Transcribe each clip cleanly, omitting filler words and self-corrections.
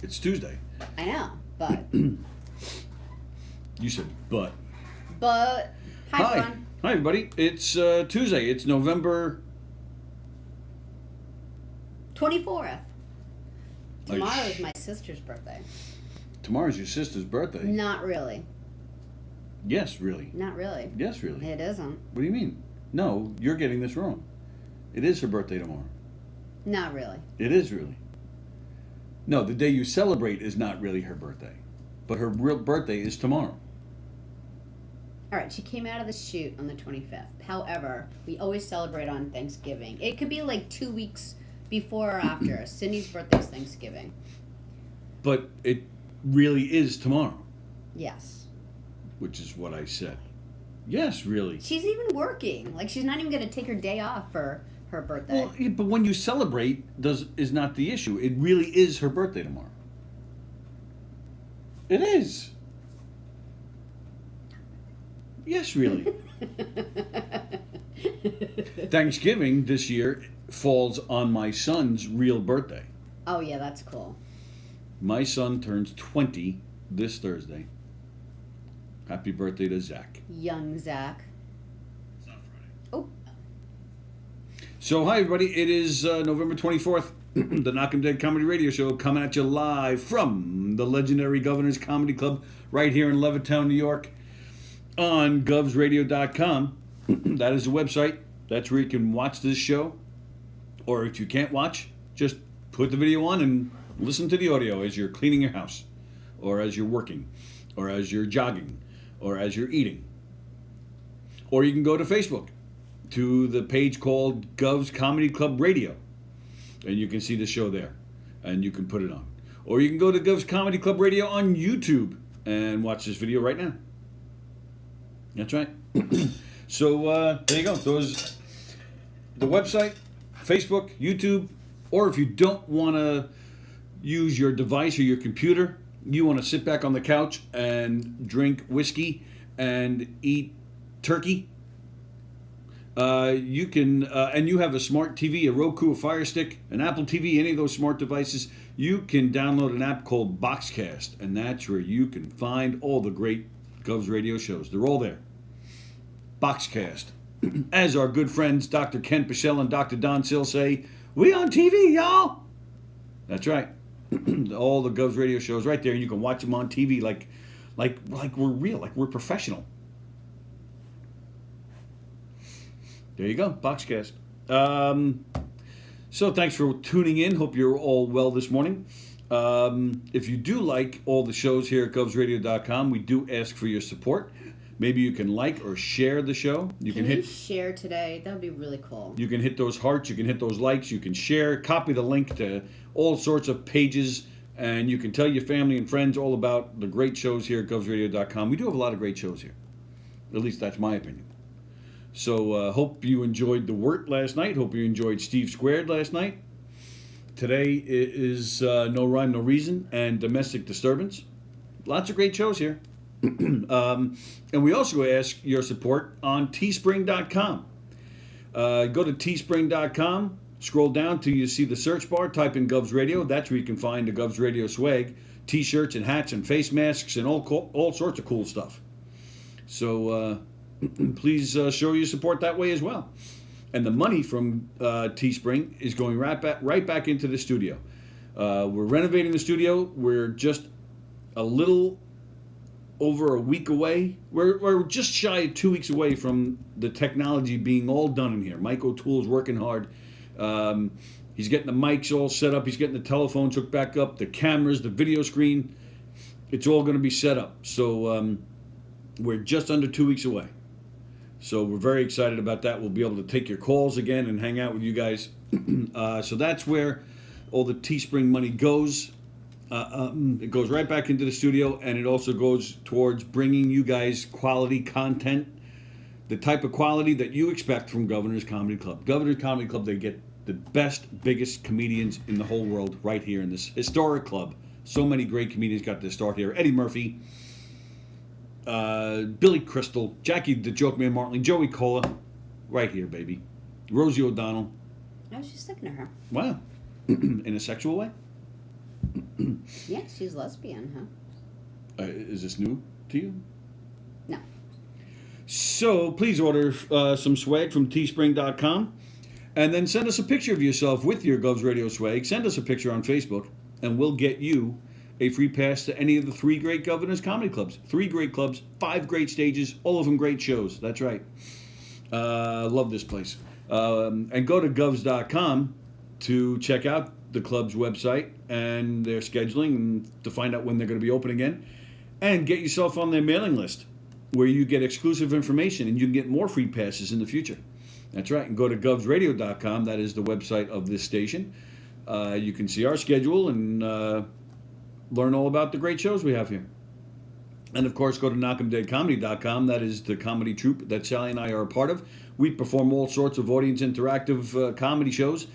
It's Tuesday. I know, but. You said but. But. Hi, everyone. Hi, everybody. It's Tuesday. It's November 24th. Tomorrow is my sister's birthday. Tomorrow's your sister's birthday? Not really. Yes, really. Not really. Yes, really. It isn't. What do you mean? No, you're getting this wrong. It is her birthday tomorrow. Not really. It is really. No, the day you celebrate is not really her birthday. But her real birthday is tomorrow. All right, she came out of the chute on the 25th. However, we always celebrate on Thanksgiving. It could be like 2 weeks before or after. Cindy's birthday is Thanksgiving. But it really is tomorrow. Yes. Which is what I said. Yes, really. She's even working. Like, she's not even going to take her day off for her birthday. Well, yeah, but when you celebrate, is not the issue. It really is her birthday tomorrow. It is. Yes, really. Thanksgiving this year falls on my son's real birthday. Oh, yeah, that's cool. My son turns 20 this Thursday. Happy birthday to Zach. Young Zach. It's not Friday. Oh. So, hi, everybody. It is November 24th. The Knockem Dead Comedy Radio Show coming at you live from the legendary Governor's Comedy Club right here in Levittown, New York on govsradio.com. That is the website. That's where you can watch this show. Or if you can't watch, just put the video on and listen to the audio as you're cleaning your house, or as you're working, or as you're jogging, or as you're eating. Or you can go to Facebook to the page called Gov's Comedy Club Radio, and you can see the show there, and you can put it on. Or you can go to Gov's Comedy Club Radio on YouTube and watch this video right now. That's right. So there you go. Those, the website, Facebook, YouTube, or if you don't want to use your device or your computer, you want to sit back on the couch and drink whiskey and eat turkey, you can, and you have a smart TV, a Roku, a Fire Stick, an Apple TV, any of those smart devices, you can download an app called Boxcast, and that's where you can find all the great Govs Radio shows. They're all there. Boxcast. As our good friends Dr. Ken Pichelle and Dr. Don Sill say, we on TV, y'all! That's right. All the Govs Radio shows right there, and you can watch them on TV like we're real, like we're professional. There you go, Boxcast. So thanks for tuning in. Hope you're all well this morning. If you do like all the shows here at govsradio.com, we do ask for your support. Maybe you can like or share the show. Can you share today? That would be really cool. You can hit those hearts. You can hit those likes. You can share. Copy the link to all sorts of pages. And you can tell your family and friends all about the great shows here at govsradio.com. We do have a lot of great shows here. At least that's my opinion. So hope you enjoyed The Wort last night. Hope you enjoyed Steve Squared last night. Today is No Rhyme, No Reason and Domestic Disturbance. Lots of great shows here. And we also ask your support on teespring.com. Go to teespring.com, scroll down till you see the search bar, type in Govs Radio. That's where you can find the Govs Radio swag, t-shirts and hats and face masks and all sorts of cool stuff. So please show your support that way as well. And the money from Teespring is going right back into the studio. We're renovating the studio. We're just a little over a week away. We're just shy of 2 weeks away from the technology being all done in here. Mike O'Toole's working hard. He's getting the mics all set up. He's getting the telephones hooked back up, the cameras, the video screen. It's all going to be set up. So we're just under 2 weeks away. So we're very excited about that. We'll be able to take your calls again and hang out with you guys. So that's where all the Teespring money goes. It goes right back into the studio, and it also goes towards bringing you guys quality content, the type of quality that you expect from Governor's Comedy Club. Governor's Comedy Club, they get the best, biggest comedians in the whole world right here in this historic club. So many great comedians got their start here. Eddie Murphy, Billy Crystal, Jackie the Joke Man Martling, Joey Cola, right here, baby. Rosie O'Donnell. I was just thinking of her. Wow. In a sexual way? Yeah, she's lesbian, huh? Is this new to you? No. So please order some swag from teespring.com and then send us a picture of yourself with your Govs Radio swag. Send us a picture on Facebook and we'll get you a free pass to any of the 3 great Governors Comedy Clubs. 3 great clubs, 5 great stages, all of them great shows. That's right. Love this place. And go to govs.com to check out the club's website and their scheduling and to find out when they're going to be open again. And get yourself on their mailing list where you get exclusive information and you can get more free passes in the future. That's right. And go to govsradio.com. That is the website of this station. You can see our schedule and learn all about the great shows we have here. And of course, go to knockemdeadcomedy.com. That is the comedy troupe that Sallie and I are a part of. We perform all sorts of audience interactive comedy shows,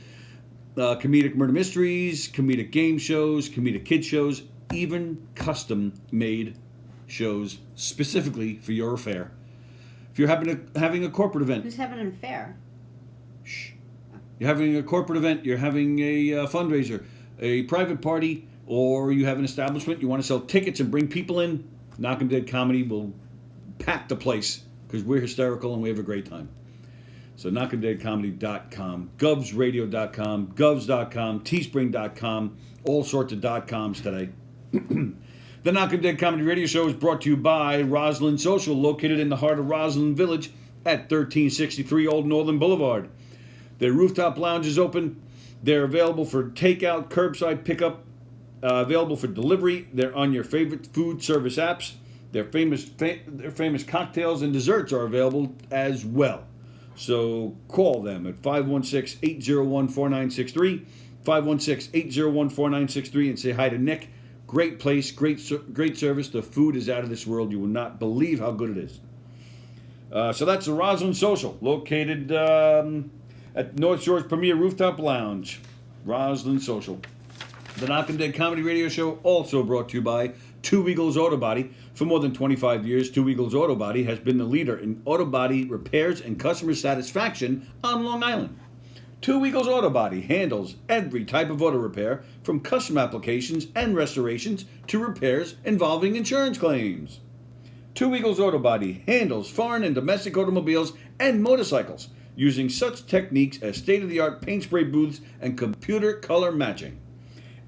comedic murder mysteries, comedic game shows, comedic kid shows, even custom-made shows specifically for your affair. If you're having a corporate event. Who's having an affair? Shh. You're having a corporate event, you're having a fundraiser, a private party, or you have an establishment, you want to sell tickets and bring people in, Knockem Dead Comedy will pack the place because we're hysterical and we have a great time. So knockemdeadcomedy.com, govsradio.com, govs.com, teespring.com, all sorts of .coms today. The Knockem Dead Comedy Radio Show is brought to you by Roslyn Social, located in the heart of Roslyn Village at 1363 Old Northern Boulevard. Their rooftop lounge is open. They're available for takeout, curbside pickup, available for delivery. They're on your favorite food service apps. Their famous cocktails and desserts are available as well. So call them at 516-801-4963, 516-801-4963, and say hi to Nick. Great place, great service. The food is out of this world. You will not believe how good it is. So that's the Roslyn Social, located at North Shore's premier rooftop lounge. Roslyn Social. The Knockem Dead Comedy Radio Show also brought to you by Two Eagles Auto Body. For more than 25 years, Two Eagles Auto Body has been the leader in auto body repairs and customer satisfaction on Long Island. Two Eagles Auto Body handles every type of auto repair, from custom applications and restorations to repairs involving insurance claims. Two Eagles Auto Body handles foreign and domestic automobiles and motorcycles using such techniques as state-of-the-art paint spray booths and computer color matching.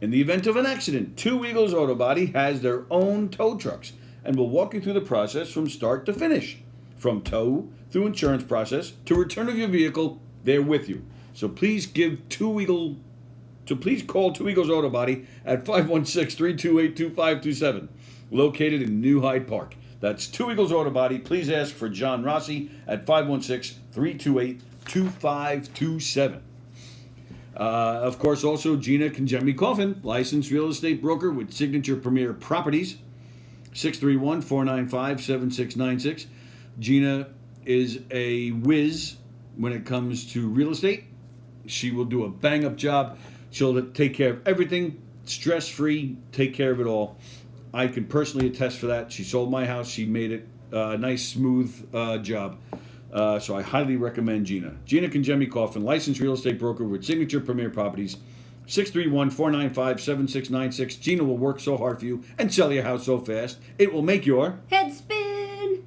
In the event of an accident, Two Eagles Auto Body has their own tow trucks and will walk you through the process from start to finish. From tow through insurance process to return of your vehicle, they're with you. So please call Two Eagles Auto Body at 516-328-2527, located in New Hyde Park. That's Two Eagles Auto Body. Please ask for John Rossi at 516-328-2527. Of course, also Gina Congemi Coffin, licensed real estate broker with Signature Premier Properties, 631-495-7696. Gina is a whiz when it comes to real estate. She will do a bang-up job. She'll take care of everything, stress-free, take care of it all. I can personally attest for that. She sold my house. She made it a nice, smooth job. So I highly recommend Gina. Gina Congemi Coffin, licensed real estate broker with Signature Premier Properties, 631-495-7696. Gina will work so hard for you and sell your house so fast, it will make your head spin.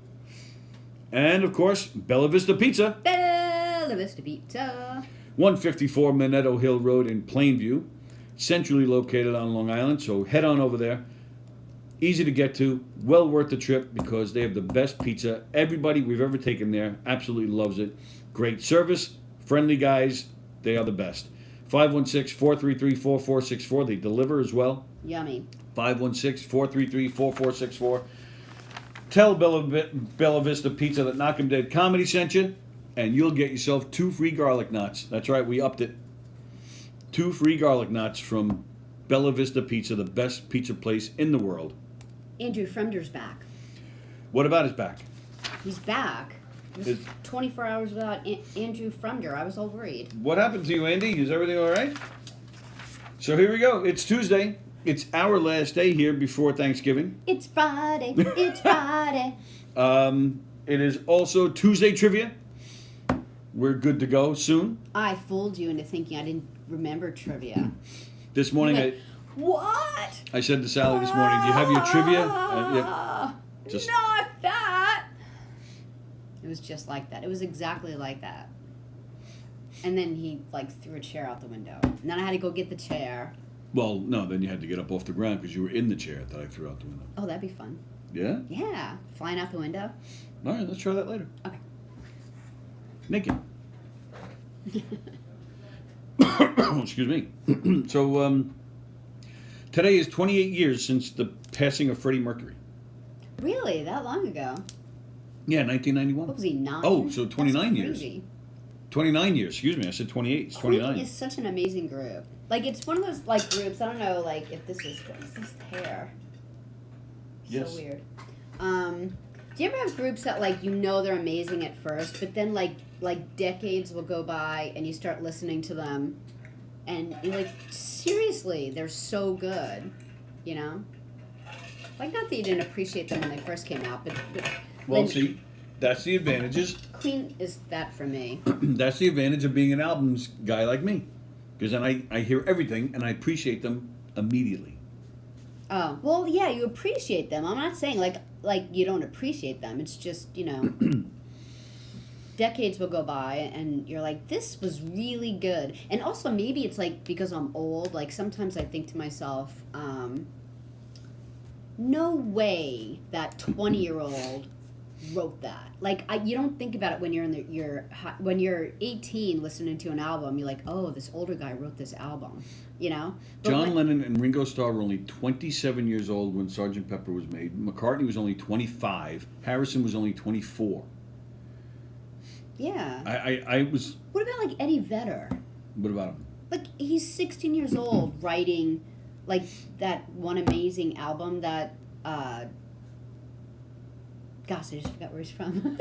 And, of course, Bella Vista Pizza. Bella Vista Pizza. 154 Minetto Hill Road in Plainview, centrally located on Long Island, so head on over there. Easy to get to, well worth the trip because they have the best pizza. Everybody we've ever taken there absolutely loves it. Great service, friendly guys, they are the best. 516-433-4464, they deliver as well. Yummy. 516-433-4464. Tell Bella Vista Pizza that Knockem Dead Comedy sent you, and you'll get yourself 2 free garlic knots. That's right, we upped it. 2 free garlic knots from Bella Vista Pizza, the best pizza place in the world. Andrew Fremder's back. What about his back? He's back. It was 24 hours without Andrew Fremder. I was all worried. What happened to you, Andy? Is everything all right? So here we go. It's Tuesday. It's our last day here before Thanksgiving. It's Friday. It's Friday. It is also Tuesday trivia. We're good to go soon. I fooled you into thinking I didn't remember trivia. This morning, What? I said to Sallie this morning, "Do you have your trivia?" Yeah. Just- Not that. It was just like that. It was exactly like that. And then he like threw a chair out the window. And then I had to go get the chair. Well, no, then you had to get up off the ground because you were in the chair that I threw out the window. Oh, that'd be fun. Yeah? Yeah. Flying out the window. All right, let's try that later. Okay. Naked. Excuse me. So, today is 28 years since the passing of Freddie Mercury. Really? That long ago? Yeah, What 1991. was he, 9? Oh, so 29 years. Crazy. 29 years. Excuse me, I said 28. It's Queen 29. is such an amazing group. Like, it's one of those, like, groups, I don't know, like, if this is, what is this hair? Yes. So weird. Do you ever have groups that, like, you know they're amazing at first, but then, like decades will go by and you start listening to them and you're like, seriously, they're so good, you know? Like, not that you didn't appreciate them when they first came out, but Well, when- see, that's the advantages. Queen is that for me. That's the advantage of being an albums guy like me. Because then I hear everything and I appreciate them immediately. Oh, well, yeah, you appreciate them. I'm not saying, like you don't appreciate them. It's just, you know, decades will go by and you're like, this was really good. And also, maybe it's, like, because I'm old, like, sometimes I think to myself, no way that 20-year-old wrote that. Like, you don't think about it when you're when you're 18 listening to an album. You're like, oh, this older guy wrote this album, you know. But John Lennon and Ringo Starr were only 27 years old when Sgt. Pepper was made. McCartney was only 25. Harrison was only 24. Yeah. I was. What about, like, Eddie Vedder? What about him? Like, he's 16 years old writing, like, that one amazing album that, gosh, I just forgot where he's from.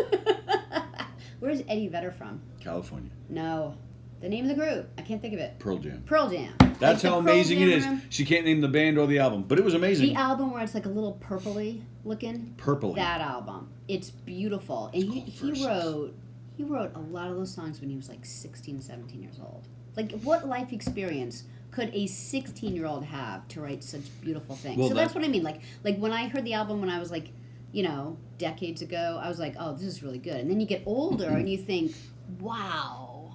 Where's Eddie Vedder from? California. No. The name of the group. I can't think of it. Pearl Jam. Pearl Jam. That's Like how the Pearl amazing Jam it is. room. She can't name the band or the album, but it was amazing. The album where it's, like, a little purpley looking. Purpley. That album. It's beautiful. And It's called Verses. he wrote a lot of those songs when he was, like, 16, 17 years old. Like, what life experience could a 16-year-old have to write such beautiful things? Well, so that's what I mean. Like when I heard the album when I was, like, you know, decades ago, I was like, oh, this is really good. And then you get older and you think, wow.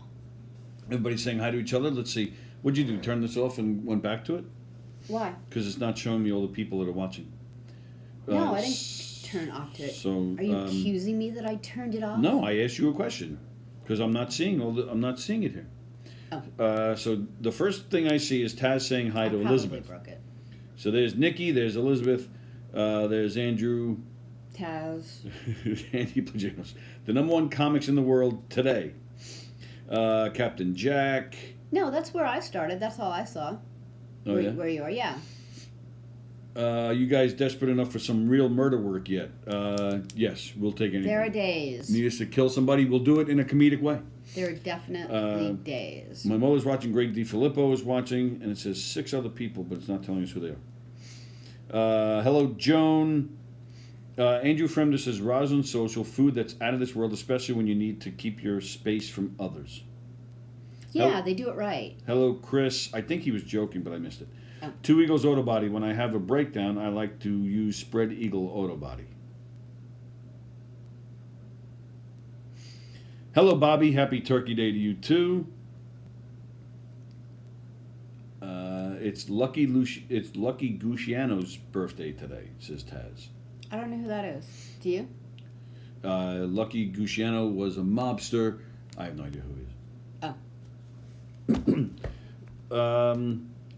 Everybody's saying hi to each other. Let's see. What'd you do? Turn this off and went back to it? Why? Because it's not showing me all the people that are watching. No, I didn't turn off to it. So, Are you accusing me that I turned it off? No, I asked you a question because I'm not seeing I'm not seeing it here. Oh. So the first thing I see is Taz saying hi I to probably Elizabeth. broke it. So there's Nikki, there's Elizabeth, there's Andrew, Taz. Andy Pajanos. The number one comics in the world today. Captain Jack. No, that's where I started. That's all I saw. Oh, yeah? Where you are, yeah. You guys desperate enough for some real murder work yet? Yes, we'll take anything. There are days. Need us to kill somebody? We'll do it in a comedic way. There are definitely days. My mother's watching. Greg DiFilippo is watching, and it says 6 other people, but it's not telling us who they are. Hello, Joan. Andrew Fremder says, Roslyn Social, food that's out of this world, especially when you need to keep your space from others. Yeah, they do it right. Hello, Chris. I think he was joking, but I missed it. Oh. Two Eagles Auto Body. When I have a breakdown, I like to use Spread Eagle Auto Body. Hello, Bobby. Happy Turkey Day to you, too. It's Lucky Gucciano's birthday today, says Taz. I don't know who that is. Do you? Lucky Gucciano was a mobster. I have no idea who he is.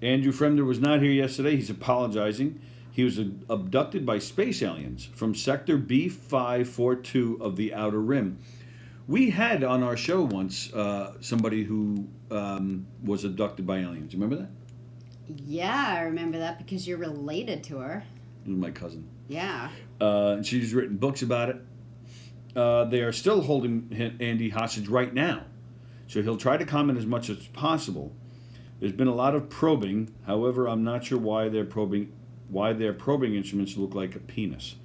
Andrew Fremder was not here yesterday. He's apologizing. He was abducted by space aliens from Sector B542 of the Outer Rim. We had on our show once somebody who was abducted by aliens. You remember that? Yeah, I remember that because you're related to her. It was my cousin. Yeah. And she's written books about it. They are still holding Andy hostage right now. So he'll try to comment as much as possible. There's been a lot of probing. However, I'm not sure why their probing instruments look like a penis.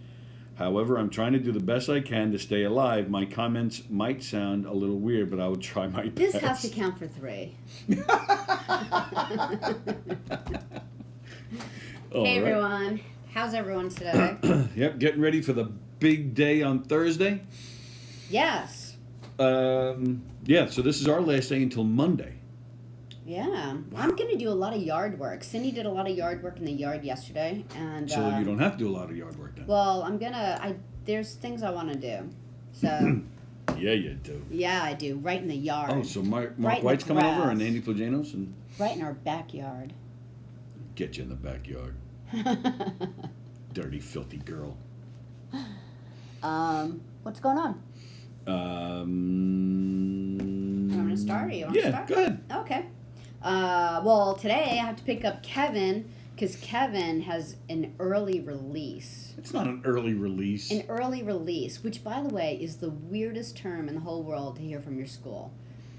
However, I'm trying to do the best I can to stay alive. My comments might sound a little weird, but I will try my best. This has to count for 3. All Hey right. everyone, how's everyone today? Yep, getting ready for the big day on Thursday. Yes. Yeah, so this is our last day until Monday. Yeah. I'm gonna do a lot of yard work. Cindy did a lot of yard work in the yard yesterday, and So you don't have to do a lot of yard work then. well, there's things I want to do. So Yeah, you do. yeah, I do right in the yard. Oh, so Mark Right in the White's coming over grass. and Andy Plajanos and Right in our backyard. get you in the backyard. Dirty, filthy girl. What's going on? You want me to start? Or you want to Yeah, start? go ahead. Okay. Well, today I have to pick up Kevin because Kevin has an early release. It's not an early release. An early release, which, by the way, is the weirdest term in the whole world to hear from your school.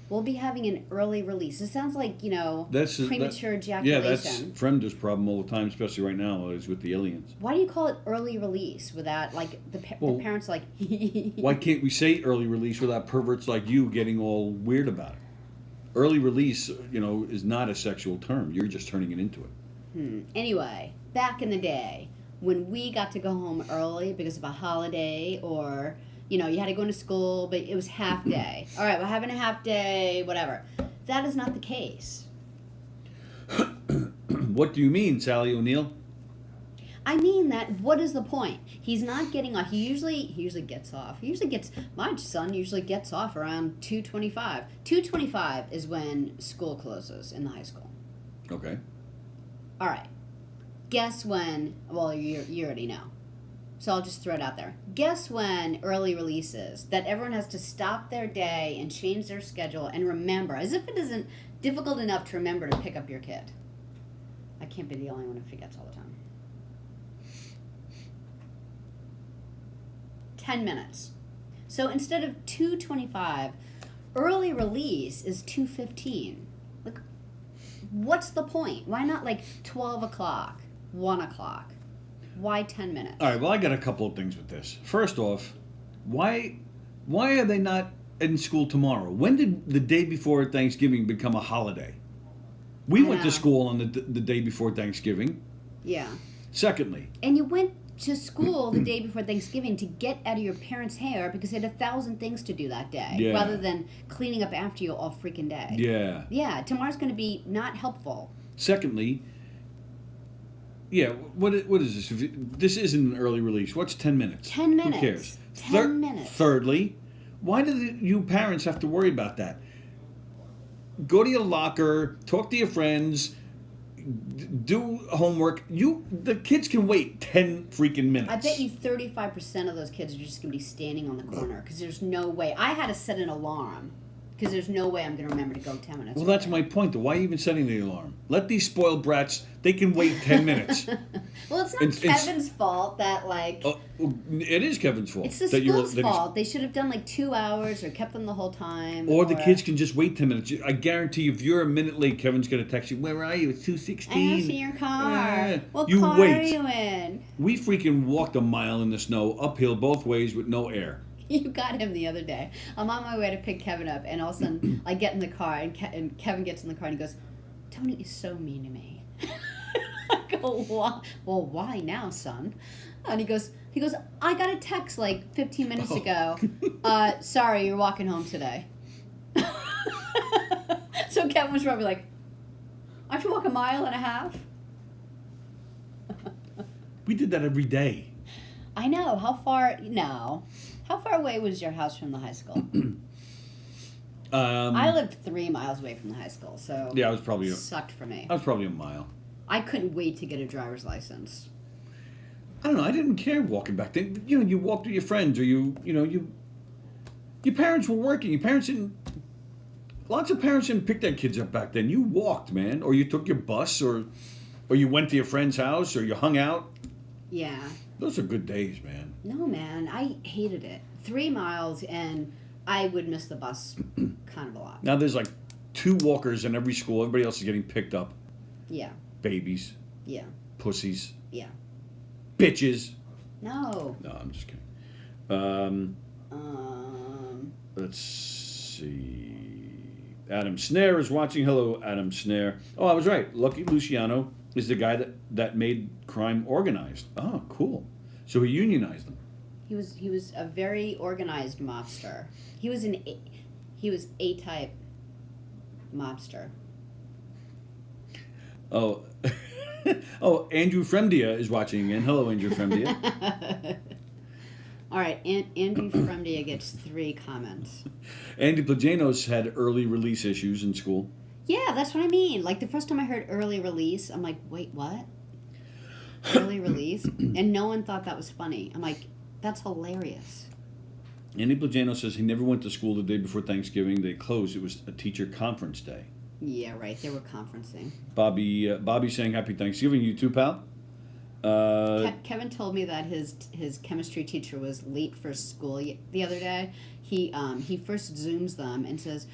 We'll be having an early release. It sounds like, premature ejaculation. Yeah, that's Fremder's problem all the time, especially right now, is with the aliens. Why do you call it early release without, like, the parents like... Why can't we say early release without perverts like you getting all weird about it? Early release, is not a sexual term. You're just turning it into it. Anyway, back in the day, when we got to go home early because of a holiday or... you had to go into school, but it was half day. All right, we're having a half day, whatever. That is not the case. What do you mean, Sallie O'Neill? I mean that. What is the point? He's not getting off. He usually gets off. My son usually gets off around 2:25. 2:25 is when school closes in the high school. Okay. All right. Guess when? Well, you already know. So I'll just throw it out there. Guess when early release is? That everyone has to stop their day and change their schedule and remember, as if it isn't difficult enough to remember to pick up your kid. I can't be the only one who forgets all the time. 10 minutes. So instead of 2:25, early release is 2:15. Like, what's the point? Why not like 12 o'clock, 1 o'clock? Why 10 minutes? All right, well, I got a couple of things with this. First off, why are they not in school tomorrow? When did the day before Thanksgiving become a holiday? We went to school on the day before Thanksgiving. Yeah. Secondly. And you went to school the day before Thanksgiving to get out of your parents' hair because they had 1,000 things to do that day. Yeah. Rather than cleaning up after you all freaking day. Yeah. Yeah, tomorrow's going to be not helpful. Secondly, yeah, what is this? This isn't an early release. What's 10 minutes? 10 minutes. Who cares? 10 minutes. Thirdly, why do you parents have to worry about that? Go to your locker, talk to your friends, do homework. The kids can wait 10 freaking minutes. I bet you 35% of those kids are just going to be standing on the corner because there's no way. I had to set an alarm because there's no way I'm going to remember to go 10 minutes. Well, that's my point, though. Why are you even setting the alarm? Let these spoiled brats, they can wait 10 minutes. Well, it's not Kevin's fault that, like... it is Kevin's fault. It's the school's fault. They should have done, like, 2 hours or kept them the whole time. Or the kids can just wait 10 minutes. I guarantee you, if you're a minute late, Kevin's going to text you, where are you? It's 2:16. I have seen your car. What you car wait. are you in? We freaking walked a mile in the snow, uphill both ways with no air. You got him the other day. I'm on my way to pick Kevin up, and all of a sudden, I get in the car, and Kevin gets in the car, and he goes, Tony is so mean to me. I go, why? Well, why now, son? And he goes, I got a text like 15 minutes ago. Sorry, you're walking home today. So Kevin was probably like, I have to walk 1.5 miles. We did that every day. I know. How far away was your house from the high school? I lived 3 miles away from the high school, so yeah, it sucked for me. I was probably a mile. I couldn't wait to get a driver's license. I don't know. I didn't care walking back then. You walked with your friends, or your parents were working. Lots of parents didn't pick their kids up back then. You walked, man, or you took your bus, or you went to your friend's house, or you hung out. Yeah. Those are good days, man. No, man, I hated it. 3 miles, and I would miss the bus kind of a lot. Now there's like 2 walkers in every school. Everybody else is getting picked up. Yeah. Babies. Yeah. Pussies. Yeah. Bitches. No. No, I'm just kidding. Let's see. Adam Snare is watching. Hello, Adam Snare. Oh, I was right. Lucky Luciano is the guy that made crime organized. Oh, cool. So he unionized them. He was a very organized mobster. He was A-type mobster. Oh, oh, Andrew Fremdia is watching again. Hello, Andrew Fremdia. All right, Andrew Fremdia gets 3 comments. Andy Plajanos had early release issues in school. Yeah, that's what I mean. Like, the first time I heard early release, I'm like, wait, what? Early release? And no one thought that was funny. I'm like, that's hilarious. Andy Plajanos says he never went to school the day before Thanksgiving. They closed. It was a teacher conference day. Yeah, right. They were conferencing. Bobby saying Happy Thanksgiving. You too, pal? Kevin told me that his chemistry teacher was late for school the other day. He first Zooms them and says,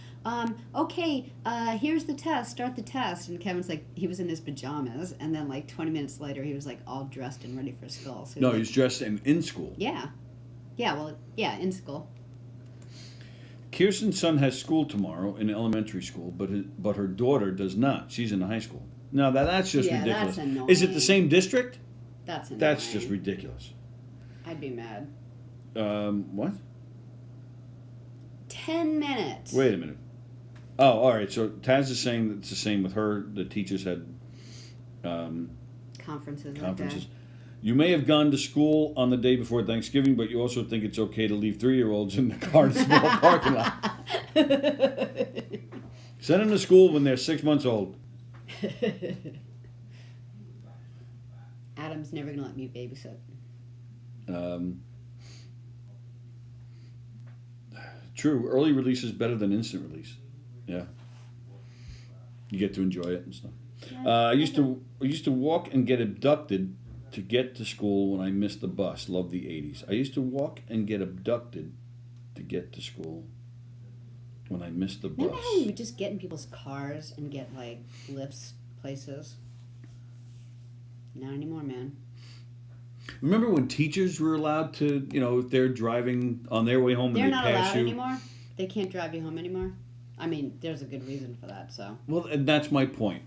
okay, here's the test, start the test. And Kevin's like, he was in his pajamas, and then like 20 minutes later, he was like all dressed and ready for school. So no, he was dressed in school. Yeah. Yeah, well, yeah, in school. Kirsten's son has school tomorrow in elementary school, but her daughter does not. She's in high school. No, that's just ridiculous. That's annoying. Is it the same district? That's annoying. That's just ridiculous. I'd be mad. What? 10 minutes. Wait a minute. Oh, all right. So Taz is saying that it's the same with her. The teachers had Conferences. conferences. You may have gone to school on the day before Thanksgiving, but you also think it's okay to leave 3-year-olds in the car in a small parking lot. Send them to school when they're 6 months old. Adam's never gonna let me babysit. True. Early release is better than instant release. Yeah. You get to enjoy it and stuff. I used to walk and get abducted to get to school when I missed the bus. Love the 80s. I used to walk and get abducted to get to school when I missed the bus. Remember how you would just get in people's cars and get like lifts places? Not anymore, man. Remember when teachers were allowed to, if they're driving on their way home They're and they not pass allowed you? anymore? They can't drive you home anymore? I mean, there's a good reason for that, so. Well, and that's my point.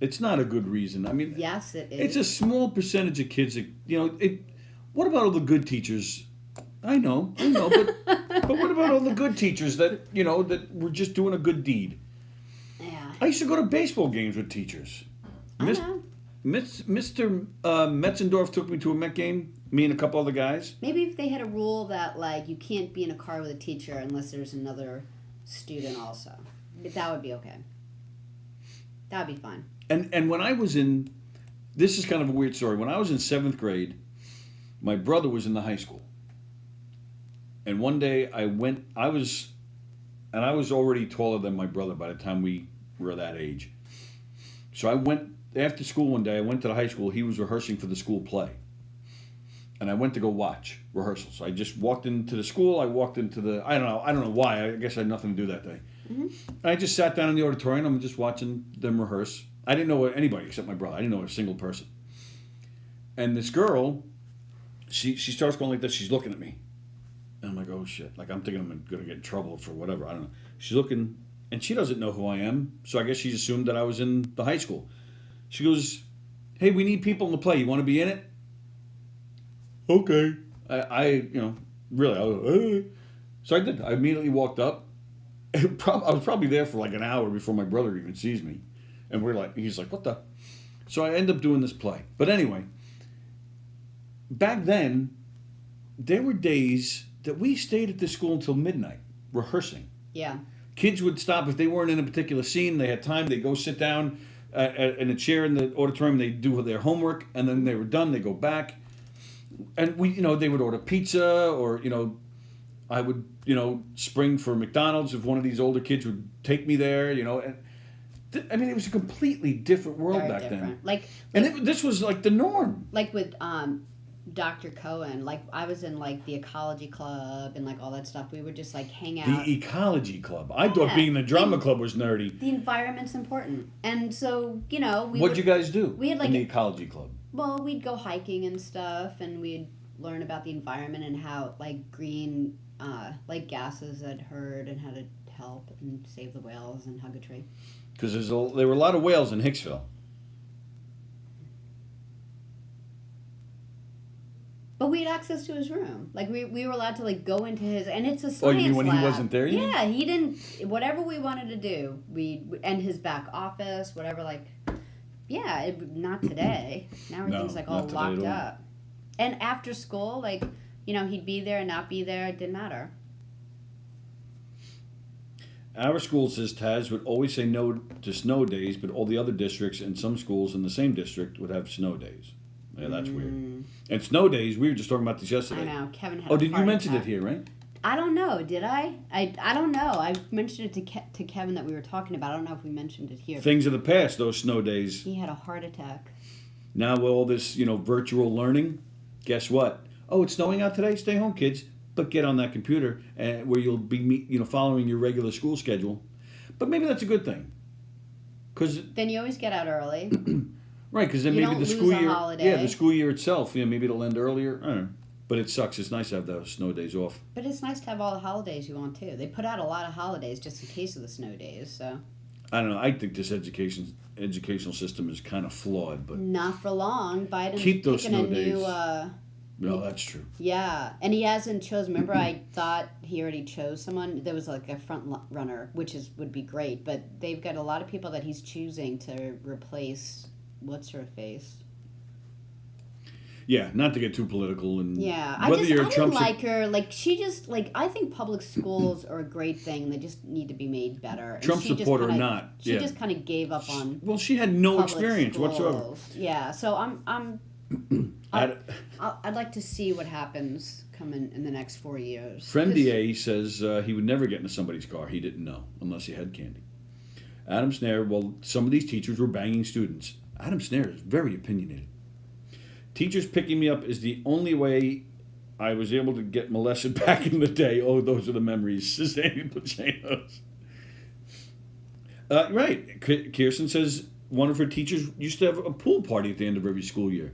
It's not a good reason. I mean, Yes, it is. it's a small percentage of kids that, what about all the good teachers? I know, but what about all the good teachers that, that were just doing a good deed? Yeah. I used to go to baseball games with teachers. I know. Mr. Metzendorf took me to a Met game, me and a couple other guys. Maybe if they had a rule that, like, you can't be in a car with a teacher unless there's another student also. That would be okay. That would be fine. And when I was this is kind of a weird story. When I was in 7th grade, my brother was in the high school. And one day I was already taller than my brother by the time we were that age. So I went, after school one day, I went to the high school. He was rehearsing for the school play. And I went to go watch rehearsals. I just walked into the school. I walked into I don't know why. I guess I had nothing to do that day. Mm-hmm. I just sat down in the auditorium. I'm just watching them rehearse. I didn't know anybody except my brother. I didn't know a single person. And this girl, she starts going like this. She's looking at me. And I'm like, oh, shit. Like, I'm thinking I'm going to get in trouble for whatever. I don't know. She's looking, and she doesn't know who I am. So I guess she assumed that I was in the high school. She goes, hey, we need people in the play. You want to be in it? Okay. Really, I was, hey. So I did. I immediately walked up. I was probably there for like an hour before my brother even sees me. And he's like, what the? So I end up doing this play. But anyway, back then, there were days that we stayed at this school until midnight, rehearsing. Yeah. Kids would stop if they weren't in a particular scene. They had time. They'd go sit down in a chair in the auditorium. They'd do their homework, and then they were done. They'd go back. And they would order pizza, or, I would, spring for McDonald's if one of these older kids would take me there, and it was a completely different world Very back different. then. This was like the norm. Like with Dr. Cohen, like I was in like the ecology club and like all that stuff. We would just like hang out. The ecology club. I thought being in the drama club was nerdy. The environment's important, and so What'd you guys do? We had like in the ecology club. Well, we'd go hiking and stuff, and we'd learn about the environment and how like green like gases had hurt and how to help and save the whales and hug a tree. Because there were a lot of whales in Hicksville. But we had access to his room. Like, we were allowed to, like, go into his... And it's a science Oh, you mean when lab. he wasn't there? Yeah, he didn't... Whatever we wanted to do, and his back office, whatever, like... Yeah, not today. Now everything's, like, all locked up. And after school, like, you know, he'd be there and not be there. It didn't matter. Our school, says Taz, would always say no to snow days, but all the other districts and some schools in the same district would have snow days. Yeah, that's weird. And snow days, we were just talking about this yesterday. I know. Kevin had Oh, did you mention it here, right? I don't know. Did I? I don't know. I mentioned it to Kevin that we were talking about. I don't know if we mentioned it here. Things of the past, those snow days. He had a heart attack. Now with all this, virtual learning, guess what? Oh, it's snowing out today? Stay home, kids. But get on that computer where you'll be, following your regular school schedule. But maybe that's a good thing. Then you always get out early. Right, because then you maybe don't the school lose a year, holiday. the school year itself, maybe it'll end earlier. I don't know. But it sucks. It's nice to have those snow days off. But it's nice to have all the holidays you want too. They put out a lot of holidays just in case of the snow days. So I don't know. I think this educational system is kind of flawed, but not for long. Biden's keep those picking snow a new. days. No, that's true. Yeah, and he hasn't chosen. Remember, I thought he already chose someone. There was like a front runner, which would be great. But they've got a lot of people that he's choosing to replace. What's her face? Yeah, not to get too political and yeah, I didn't like her. Like she just I think public schools are a great thing. They just need to be made better. Trump supporter or not, she just kind of gave up on. Well, she had no experience schools. whatsoever. Yeah, so I'd like to see what happens coming in the next 4 years. Friend DA says he would never get into somebody's car he didn't know unless he had candy. Adam Snare, well, some of these teachers were banging students. Adam Snare is very opinionated. Teachers picking me up is the only way I was able to get molested back in the day. Oh, those are the memories, says Amy Pachenos. Right. Kirsten says one of her teachers used to have a pool party at the end of every school year.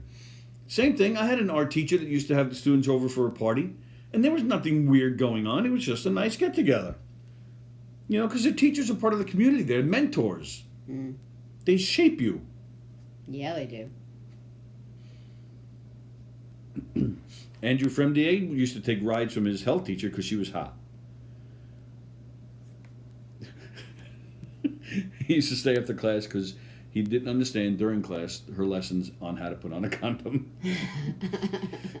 Same thing. I had an art teacher that used to have the students over for a party, and there was nothing weird going on. It was just a nice get-together. Because the teachers are part of the community. They're mentors. Mm. They shape you. Yeah, they do. Andrew Fremdier used to take rides from his health teacher because she was hot. He used to stay after class because he didn't understand during class her lessons on how to put on a condom.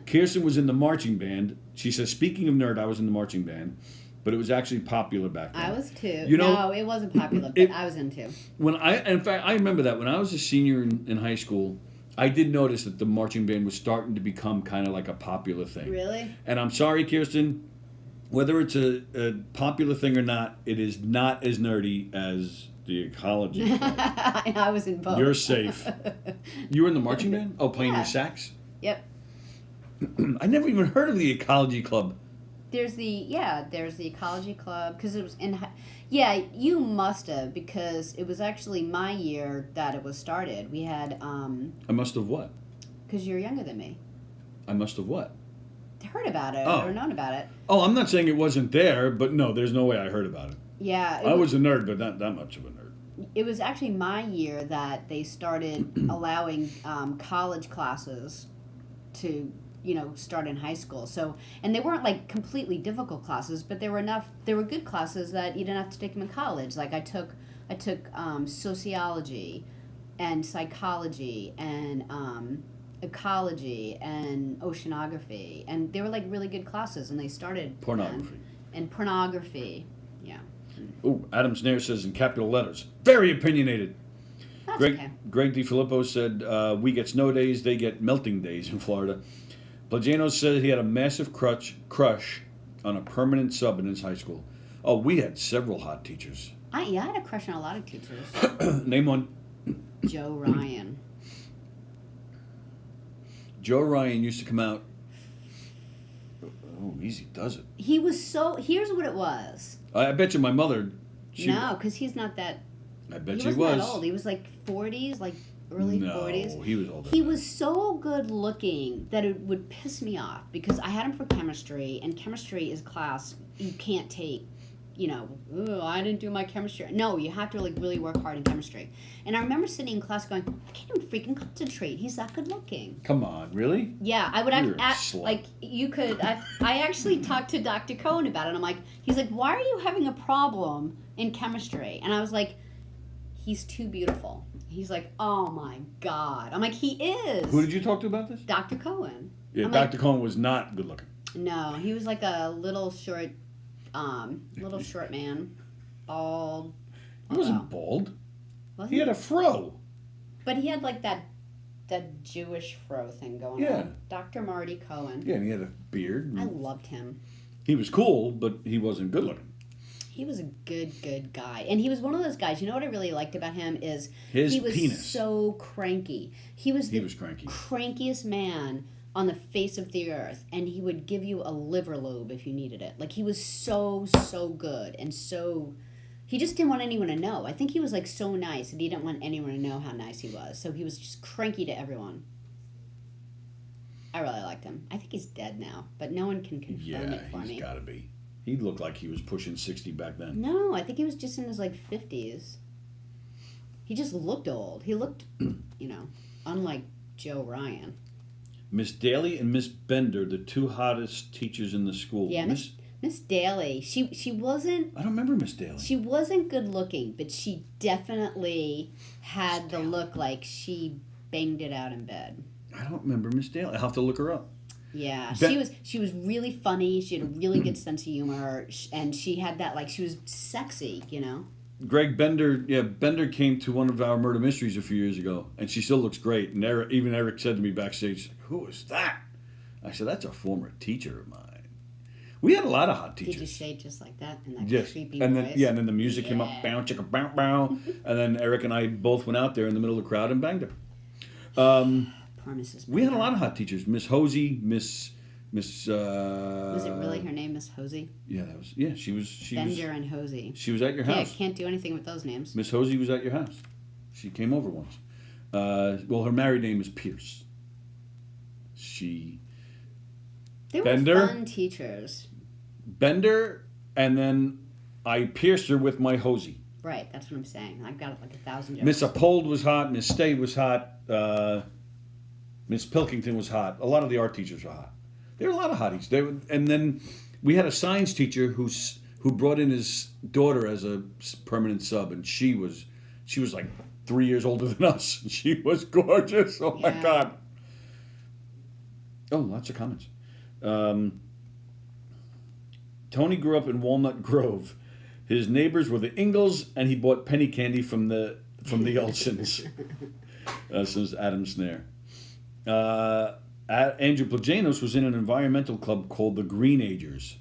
Kirsten was in the marching band. She says, speaking of nerd, I was in the marching band, but it was actually popular back then. I was too. No, it wasn't popular, but I was into. In fact, I remember that when I was a senior in high school, I did notice that the marching band was starting to become kind of like a popular thing. Really? And I'm sorry, Kirsten, whether it's a popular thing or not, it is not as nerdy as the ecology club. I was in both. You're safe. You were in the marching band? Oh, playing your sax? Yep. I never even heard of the ecology club. There's the ecology club because it was in. Yeah, you must have because it was actually my year that it was started. We had. I must have what? Because you're younger than me. I must have what? Heard about it or known about it. Oh, I'm not saying it wasn't there, but no, there's no way I heard about it. Yeah. I was a nerd, but not that much of a nerd. It was actually my year that they started allowing college classes to. Start in high school. So, and they weren't like completely difficult classes, but there were good classes that you didn't have to take them in college. Like I took sociology and psychology and ecology and oceanography, and they were like really good classes, and they started pornography. And pornography, yeah. Oh, Adam Snare says in capital letters, very opinionated. That's Greg DiFilippo said, we get snow days, they get melting days in Florida. Plagano said he had a massive crush on a permanent sub in his high school. Oh, we had several hot teachers. I had a crush on a lot of teachers. Name one. Joe Ryan. Joe Ryan used to come out. Oh, easy does it. He was so. Here's what it was. I bet you my mother. No, because he's not that. I bet he he was. That old. He was like 40s, like early 40s. No, he was older. He was so good looking that it would piss me off because I had him for chemistry, and chemistry is class you can't take. "Ooh, I didn't do my chemistry." No, you have to like really work hard in chemistry. And I remember sitting in class going, "I can't even freaking concentrate. He's that good looking." Come on, really? Yeah, I would You're a act slut. like you could. I actually talked to Dr. Cohen about it. I'm like, he's like, "Why are you having a problem in chemistry?" And I was like, "He's too beautiful." He's like, "Oh my God." I'm like, "He is." Who did you talk to about this? Dr. Cohen. Yeah, I'm Dr. Cohen was not good looking. No, he was like a little short man, bald. He wasn't bald. Was He had a fro. But he had like that Jewish fro thing going Yeah. on. Dr. Marty Cohen. Yeah, and he had a beard. I loved him. He was cool, but he wasn't good looking. He was a good guy. And he was one of those guys, you know what I really liked about him is His he was penis. so cranky. He was the cranky. crankiest man on the face of the earth, and he would give you a liver lobe if you needed it. Like, he was so good, and so he just didn't want anyone to know. I think he was like so nice that he didn't want anyone to know how nice he was, so he was just cranky to everyone. I really liked him. I think he's dead now, but no one can confirm it for me. Yeah, he's gotta be. He looked like he was pushing 60 back then. No, I think he was just in his like 50s. He just looked old. He looked, unlike Joe Ryan. Miss Daly and Miss Bender, the two hottest teachers in the school. Yeah, Miss Daly. She wasn't. I don't remember Miss Daly. She wasn't good looking, but she definitely had the look like she banged it out in bed. I don't remember Miss Daly. I'll have to look her up. Yeah, she was really funny. She had a really good sense of humor, and she had that like she was sexy, Greg Bender, Bender came to one of our murder mysteries a few years ago, and she still looks great. And Eric said to me backstage, "Who is that?" I said, "That's a former teacher of mine." We had a lot of hot teachers. Did you say it just like that in that creepy and voice? then and then the music came up, bow chicka bow bow, and then Eric and I both went out there in the middle of the crowd and banged her. Poor Mrs. We had a lot of hot teachers. Miss Hosey, Miss. Was it really her name, Miss Hosey? Yeah, that was. Yeah, she was. Bender and Hosey. She was at your Yeah, I house. can't do anything with those names. Miss Hosey was at your house. She came over once. Well, her married name is Pierce. They were Bender? fun teachers. Bender, and then I pierced her with my Hosey. Right, that's what I'm saying. I've got like 1,000 jokes. Miss Uphold was hot. Miss Stay was hot. Miss Pilkington was hot. A lot of the art teachers were hot. There were a lot of hotties. And then we had a science teacher who brought in his daughter as a permanent sub, and she was like 3 years older than us. She was gorgeous. Oh my God. Oh, lots of comments. Tony grew up in Walnut Grove. His neighbors were the Ingalls, and he bought penny candy from the Olsons. Says Adam Snare. Andrew Plajanos was in an environmental club called the Green Agers.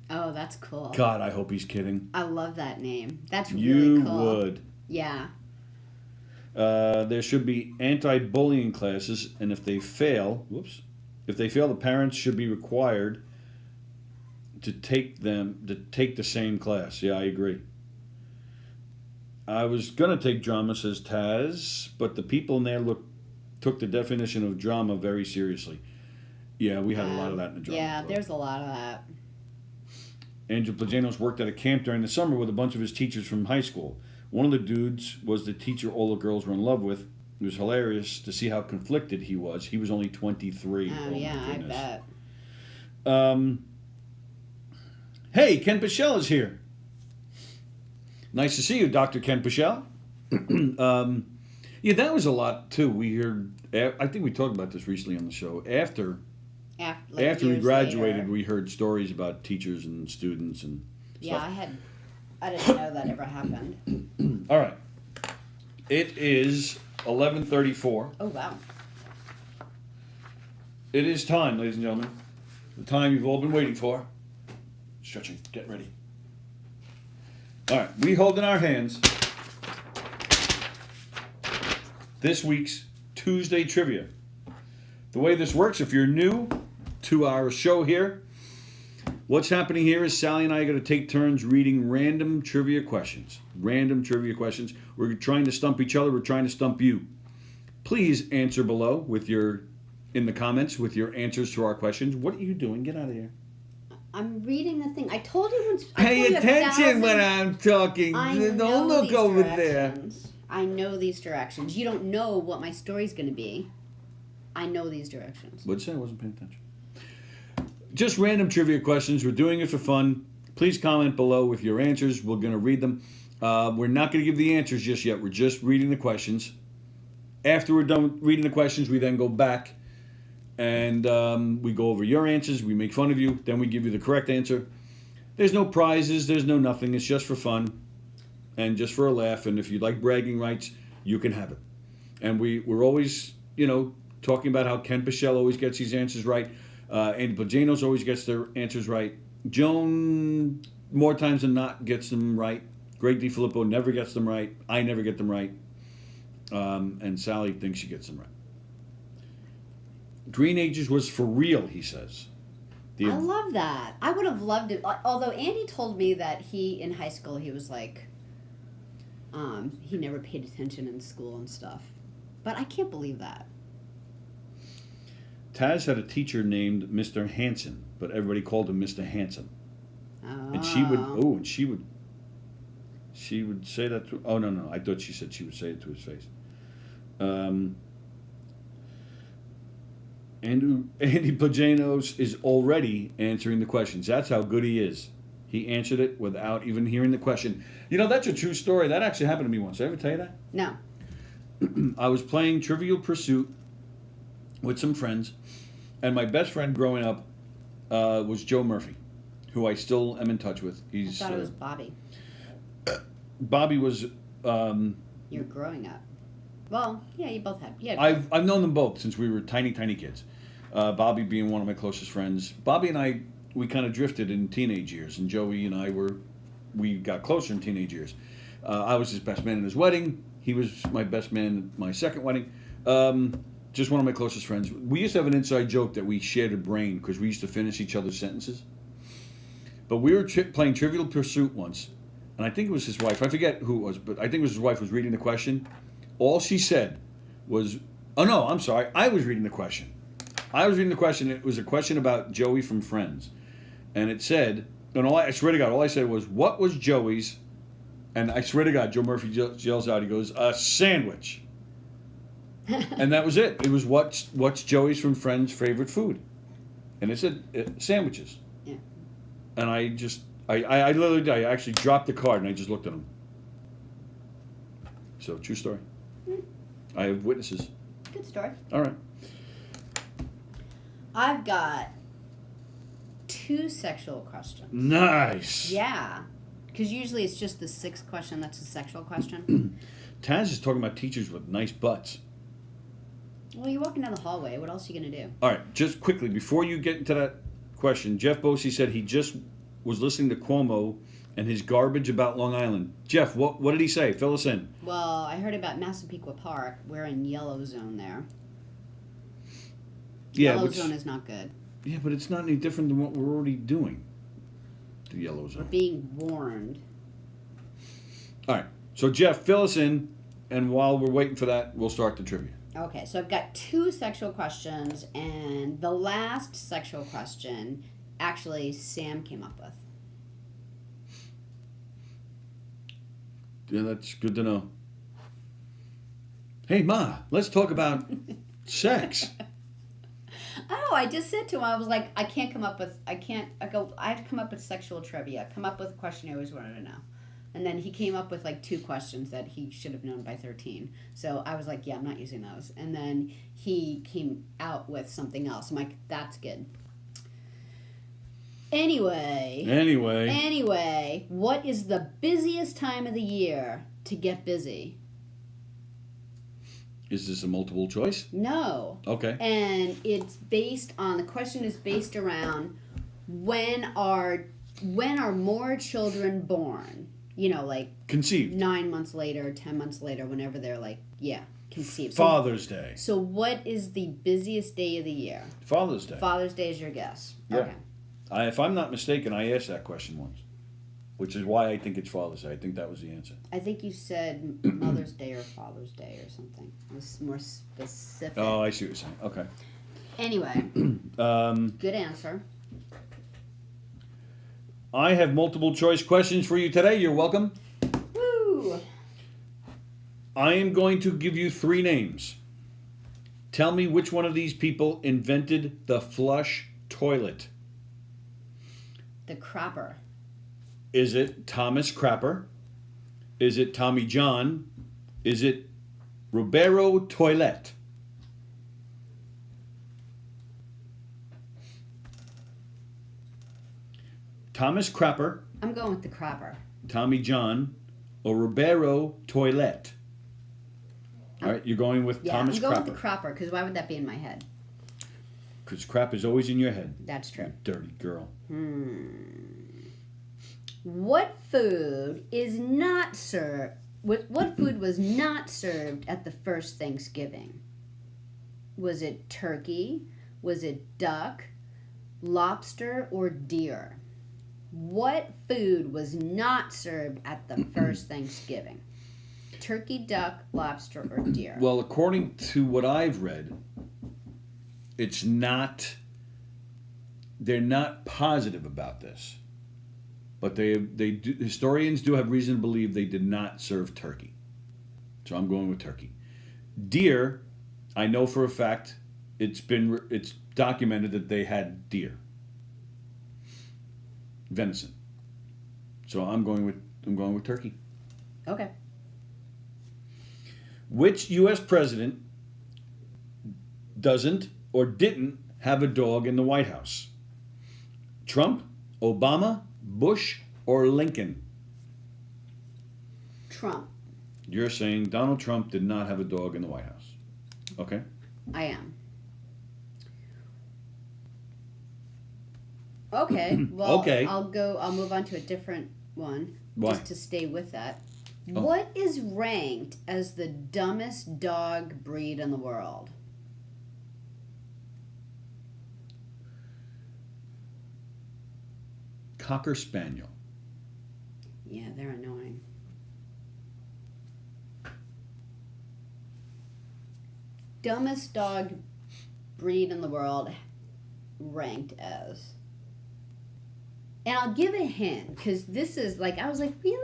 Oh, that's cool. God, I hope he's kidding. I love that name. That's really You cool. would. Yeah. There should be anti-bullying classes, and if they fail, the parents should be required to take the same class. Yeah, I agree. I was gonna take drama, says Taz, but the people in there took the definition of drama very seriously. Yeah, we had a lot of that in the drama club. There's a lot of that. Andrew Plajanos worked at a camp during the summer with a bunch of his teachers from high school. One of the dudes was the teacher all the girls were in love with. It was hilarious to see how conflicted he was. He was only 23. Oh, yeah, I bet. Hey, Ken Pichelle is here. Nice to see you, Dr. Ken Pichelle. Yeah, that was a lot, too. We heard, I think we talked about this recently on the show. After we graduated, later. we heard stories about teachers and students and stuff. Yeah, I didn't know that ever happened. All right. It is 11:34. Oh, wow. It is time, ladies and gentlemen. The time you've all been waiting for. Stretching. Get ready. All right. We hold in our hands this week's Tuesday trivia. The way this works, if you're new to our show here, what's happening here is Sallie and I are going to take turns reading random trivia questions. Random trivia questions. We're trying to stump each other. We're trying to stump you. Please answer below in the comments with your answers to our questions. What are you doing? Get out of here. I'm reading the thing. I told you once. Pay attention when I'm talking. I Don't know look these over directions. I know these directions. You don't know what my story's going to be. I know these directions. What'd you say? I wasn't paying attention. Just random trivia questions. We're doing it for fun. Please comment below with your answers. We're going to read them. We're not going to give the answers just yet. We're just reading the questions. After we're done reading the questions, we then go back and we go over your answers. We make fun of you. Then we give you the correct answer. There's no prizes. There's no nothing. It's just for fun and just for a laugh. And if you like bragging rights, you can have it. And we're always, talking about how Ken Pichelle always gets his answers right. Andy Pajanos always gets their answers right. Joan, more times than not, gets them right. Greg DiFilippo never gets them right. I never get them right. And Sallie thinks she gets them right. Green Ages was for real, he says. I love that. I would have loved it. Although Andy told me that in high school, he was like, he never paid attention in school and stuff. But I can't believe that. Taz had a teacher named Mr. Hanson, but everybody called him Mr. Handsome. Oh. And she would say that to, no, I thought she said she would say it to his face. Andy Pajanos is already answering the questions. That's how good he is. He answered it without even hearing the question. That's a true story. That actually happened to me once. Did I ever tell you that? No. I was playing Trivial Pursuit with some friends, and my best friend growing up was Joe Murphy, who I still am in touch with. I thought it was Bobby. Bobby was... You're growing up. Well, yeah, you both have. Yeah. I've known them both since we were tiny kids. Bobby being one of my closest friends. Bobby and I, we kind of drifted in teenage years, and Joey and I we got closer in teenage years. I was his best man in his wedding. He was my best man at my second wedding. Just one of my closest friends. We used to have an inside joke that we shared a brain because we used to finish each other's sentences. But we were playing Trivial Pursuit once, and I think it was his wife. I forget who it was, but I think it was his wife was reading the question. All she said was, oh no, I'm sorry, I was reading the question. It was a question about Joey from Friends. And it said, and I swear to God, all I said was, what was Joey's, and I swear to God, Joe Murphy yells out, he goes, a sandwich. And that was it. It was what's Joey's from Friends' favorite food. And it said sandwiches. Yeah. And I literally, I actually dropped the card and I just looked at him. So, true story. I have witnesses. Good story. All right. I've got 2 sexual questions. Nice. Yeah. Because usually it's just the 6th question that's a sexual question. Taz is talking about teachers with nice butts. Well, you're walking down the hallway. What else are you going to do? All right. Just quickly, before you get into that question, Jeff Bosey said he just was listening to Cuomo and his garbage about Long Island. Jeff, what did he say? Fill us in. Well, I heard about Massapequa Park. We're in yellow zone there. Yeah, yellow zone is not good. Yeah, but it's not any different than what we're already doing. The yellow zone. We're being warned. All right. So, Jeff, fill us in, and while we're waiting for that, we'll start the trivia. Okay, so I've got 2 sexual questions, and the last sexual question, actually, Sam came up with. Yeah, that's good to know. Hey, Ma, let's talk about sex. Oh, I just said to him, I was like, I have to come up with sexual trivia. Come up with a question I always wanted to know. And then he came up with like 2 questions that he should have known by 13. So I was like, yeah, I'm not using those. And then he came out with something else. I'm like, that's good. Anyway, what is the busiest time of the year to get busy? Is this a multiple choice? No. Okay. And the question is based around when are more children born? Like conceived. 9 months later, 10 months later, whenever they're conceived. Father's Day. So what is the busiest day of the year? Father's Day. Father's Day is your guess. Yeah. Okay. If I'm not mistaken, I asked that question once, which is why I think it's Father's Day. I think that was the answer. I think you said Mother's Day or Father's Day or something. It was more specific. Oh, I see what you're saying. Okay. Anyway, good answer. I have multiple choice questions for you today. You're welcome. Woo! I am going to give you 3 names. Tell me which one of these people invented the flush toilet. The crapper. Is it Thomas Crapper? Is it Tommy John? Is it Ribeiro Toilet? Thomas Crapper, I'm going with the crapper. Tommy John, or Ribeiro Toilet? All right, you're going with Yeah, Thomas I'm going Crapper. with the crapper, because why would that be in my head? Because crap is always in your head. That's true. You dirty girl. What food is not served? What food was not served at the first Thanksgiving? Was it turkey? Was it duck, lobster, or deer? What food was not served at the first Thanksgiving? Turkey, duck, lobster, or deer? Well, according to what I've read, it's not. They're not positive about this, but historians do have reason to believe they did not serve turkey. So I'm going with turkey. Deer, I know for a fact it's documented that they had deer, venison. So I'm going with turkey. Okay. Which U.S. president doesn't or didn't have a dog in the White House? Trump, Obama, Bush, or Lincoln? Trump. You're saying Donald Trump did not have a dog in the White House. Okay. I am. Okay. Well, Okay. I'll move on to a different one. Why? Just to stay with that. Oh. What is ranked as the dumbest dog breed in the world? Cocker Spaniel. Yeah, they're annoying. Dumbest dog breed in the world ranked as. And I'll give a hint, because this is like, I was like, really?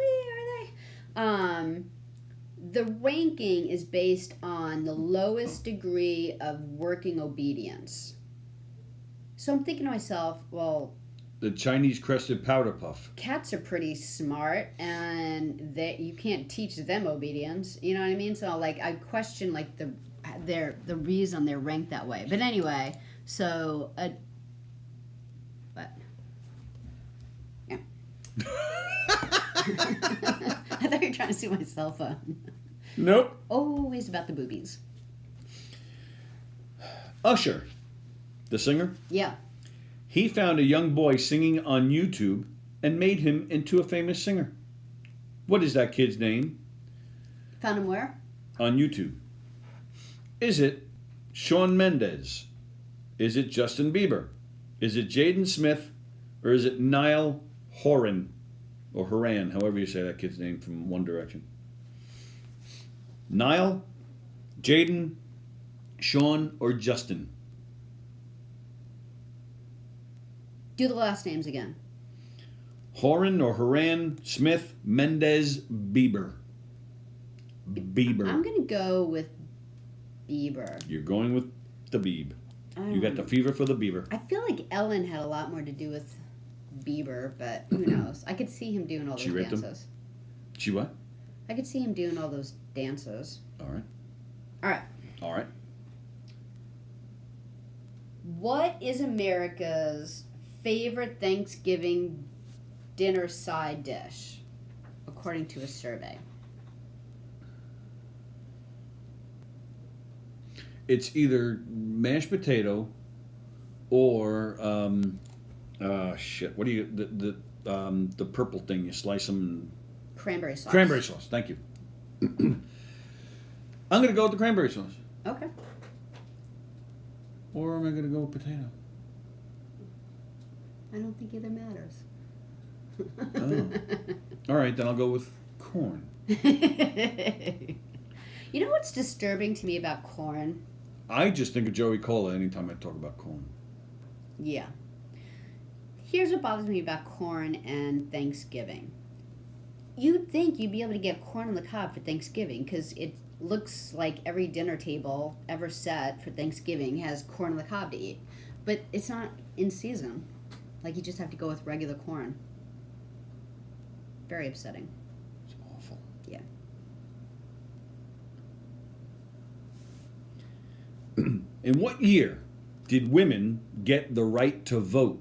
Are they? The ranking is based on the lowest degree of working obedience. So I'm thinking to myself, well, The Chinese crested powder puff. cats are pretty smart, and you can't teach them obedience. You know what I mean? So like, I question like the reason they're ranked that way. But anyway, so what? Yeah. I thought you were trying to see my cell phone. Nope. Always about the boobies. Usher, the singer. Yeah. He found a young boy singing on YouTube and made him into a famous singer. What is that kid's name? Found him where? On YouTube. Is it Shawn Mendes? Is it Justin Bieber? Is it Jaden Smith? Or is it Niall Horan? Or Horan, however you say that kid's name from One Direction. Niall, Jaden, Shawn, or Justin? Do the last names again. Horan or Horan, Smith, Mendes, Bieber. Bieber. I'm going to go with Bieber. You're going with the Bieb. You got the fever for the Bieber. I feel like Ellen had a lot more to do with Bieber, but who knows? I could see him doing all those She raped him? dances. She what? I could see him doing all those dances. All right. All right. All right. What is America's favorite Thanksgiving dinner side dish, according to a survey? It's either mashed potato or shit. What do you the purple thing? You slice them. Cranberry sauce. Cranberry sauce. Thank you. I'm gonna go with the cranberry sauce. Okay. Or am I gonna go with potato? I don't think either matters. Oh. All right, then I'll go with corn. You know what's disturbing to me about corn? I just think of Joey Cola anytime I talk about corn. Yeah. Here's what bothers me about corn and Thanksgiving. You'd think you'd be able to get corn on the cob for Thanksgiving because it looks like every dinner table ever set for Thanksgiving has corn on the cob to eat. But it's not in season. Like, you just have to go with regular corn. Very upsetting. It's awful. Yeah. In what year did women get the right to vote?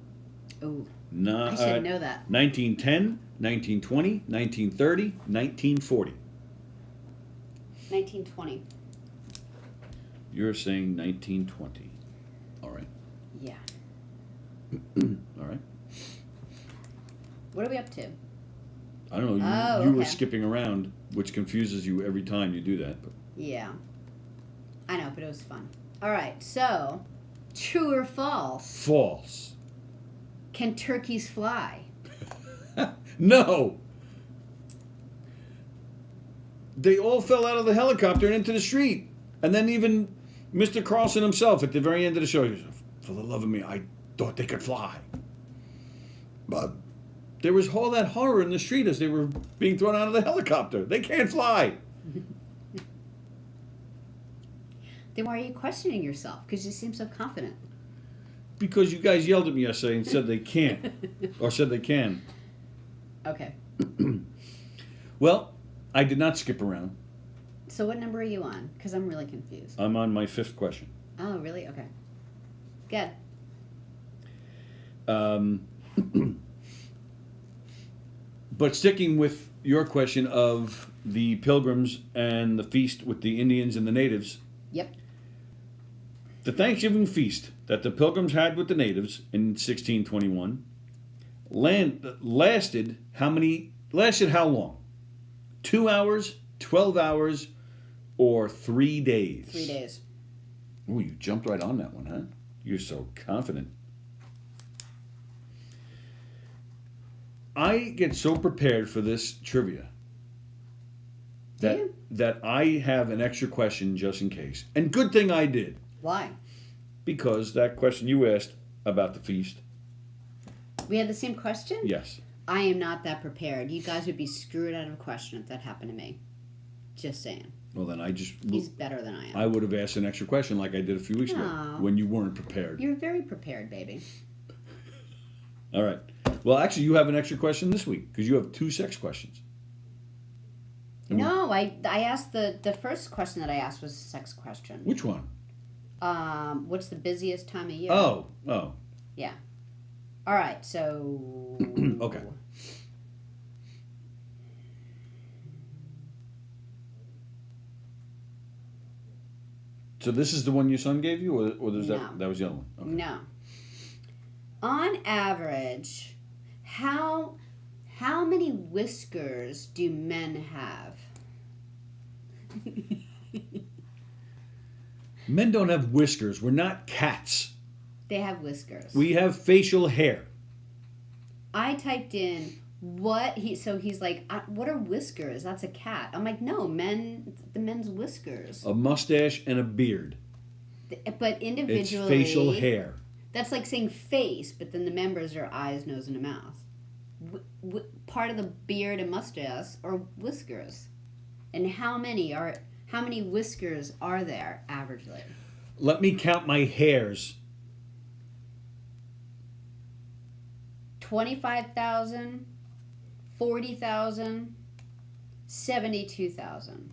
Oh, No, I should know that. 1910, 1920, 1930, 1940. 1920. You're saying 1920. All right. Yeah. All right. What are we up to? I don't know. Oh, you were okay. skipping around, which confuses you every time you do that. But Yeah. I know, but it was fun. All right, so, true or false? false. Can turkeys fly? No. They all fell out of the helicopter and into the street. And then even Mr. Carlson himself at the very end of the show, he said, for the love of me, I thought they could fly. But there was all that horror in the street as they were being thrown out of the helicopter. They can't fly. Then why are you questioning yourself? Because you seem so confident. Because you guys yelled at me yesterday and said they can't. Or said they can. Okay. Well, I did not skip around. So what number are you on? Because I'm really confused. I'm on my 5th question. Oh, really? Okay. Good. But sticking with your question of the pilgrims and the feast with the Indians and the natives, Yep. the Thanksgiving feast that the pilgrims had with the natives in 1621 lasted how long? 2 hours, 12 hours, or 3 days? 3 days. Oh, you jumped right on that one, huh? You're so confident. I get so prepared for this trivia Do you? that I have an extra question just in case. And good thing I did, Why? because that question you asked about the feast, We had the same question? yes. I am not that prepared. You guys would be screwed out of a question if that happened to me. Just saying. Well, then He's better than I am. I would have asked an extra question like I did a few weeks ago Aw. when you weren't prepared. You're very prepared, baby. All right. Well, actually, you have an extra question this week because you have 2 sex questions. And No, I asked the first question that I asked was a sex question. Which one? What's the busiest time of year? Oh. Yeah. All right, so. Okay. So this is the one your son gave you, or there's No. that was the other one? Okay. No. On average, how many whiskers do men have? Men don't have whiskers. We're not cats. They have whiskers. We have facial hair. I typed in he's like, what are whiskers? That's a cat. I'm like, no, the men's whiskers. A mustache and a beard. But individually, It's facial hair. That's like saying face, but then the members are eyes, nose, and a mouth. Part of the beard and mustache are whiskers. And how many whiskers are there averagely? Let me count my hairs. 25,000, 40,000, 72,000.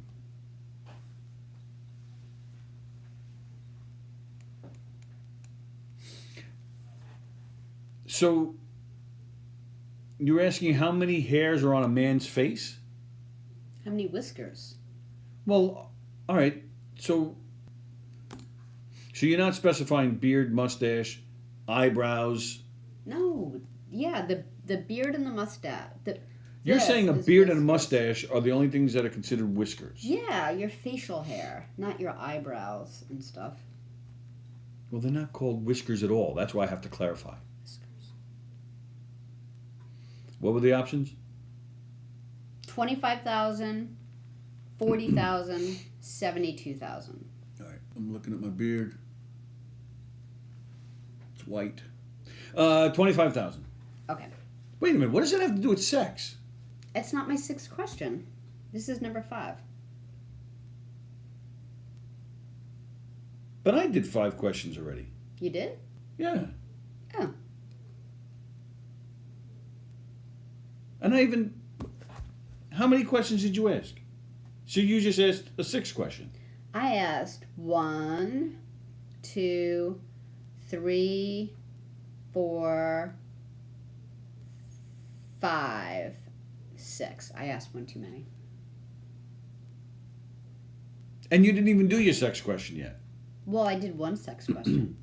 So you're asking how many hairs are on a man's face? How many whiskers? Well, all right. So you're not specifying beard, mustache, eyebrows. No, yeah, the beard and the mustache. You're saying a beard and a mustache are the only things that are considered whiskers. Yeah, your facial hair, not your eyebrows and stuff. Well, they're not called whiskers at all. That's why I have to clarify. Whiskers. What were the options? 25,000, 40,000, 72,000. All right, I'm looking at my beard. It's white. 25,000. Okay. Wait a minute. What does that have to do with sex? It's not my 6th question. This is number 5. But I did 5 questions already. You did? Yeah. Oh. And I even... How many questions did you ask? So you just asked a 6th question. I asked 1, 2, 3, 4, 5, 6. I asked one too many. And you didn't even do your sex question yet. Well, I did one sex question.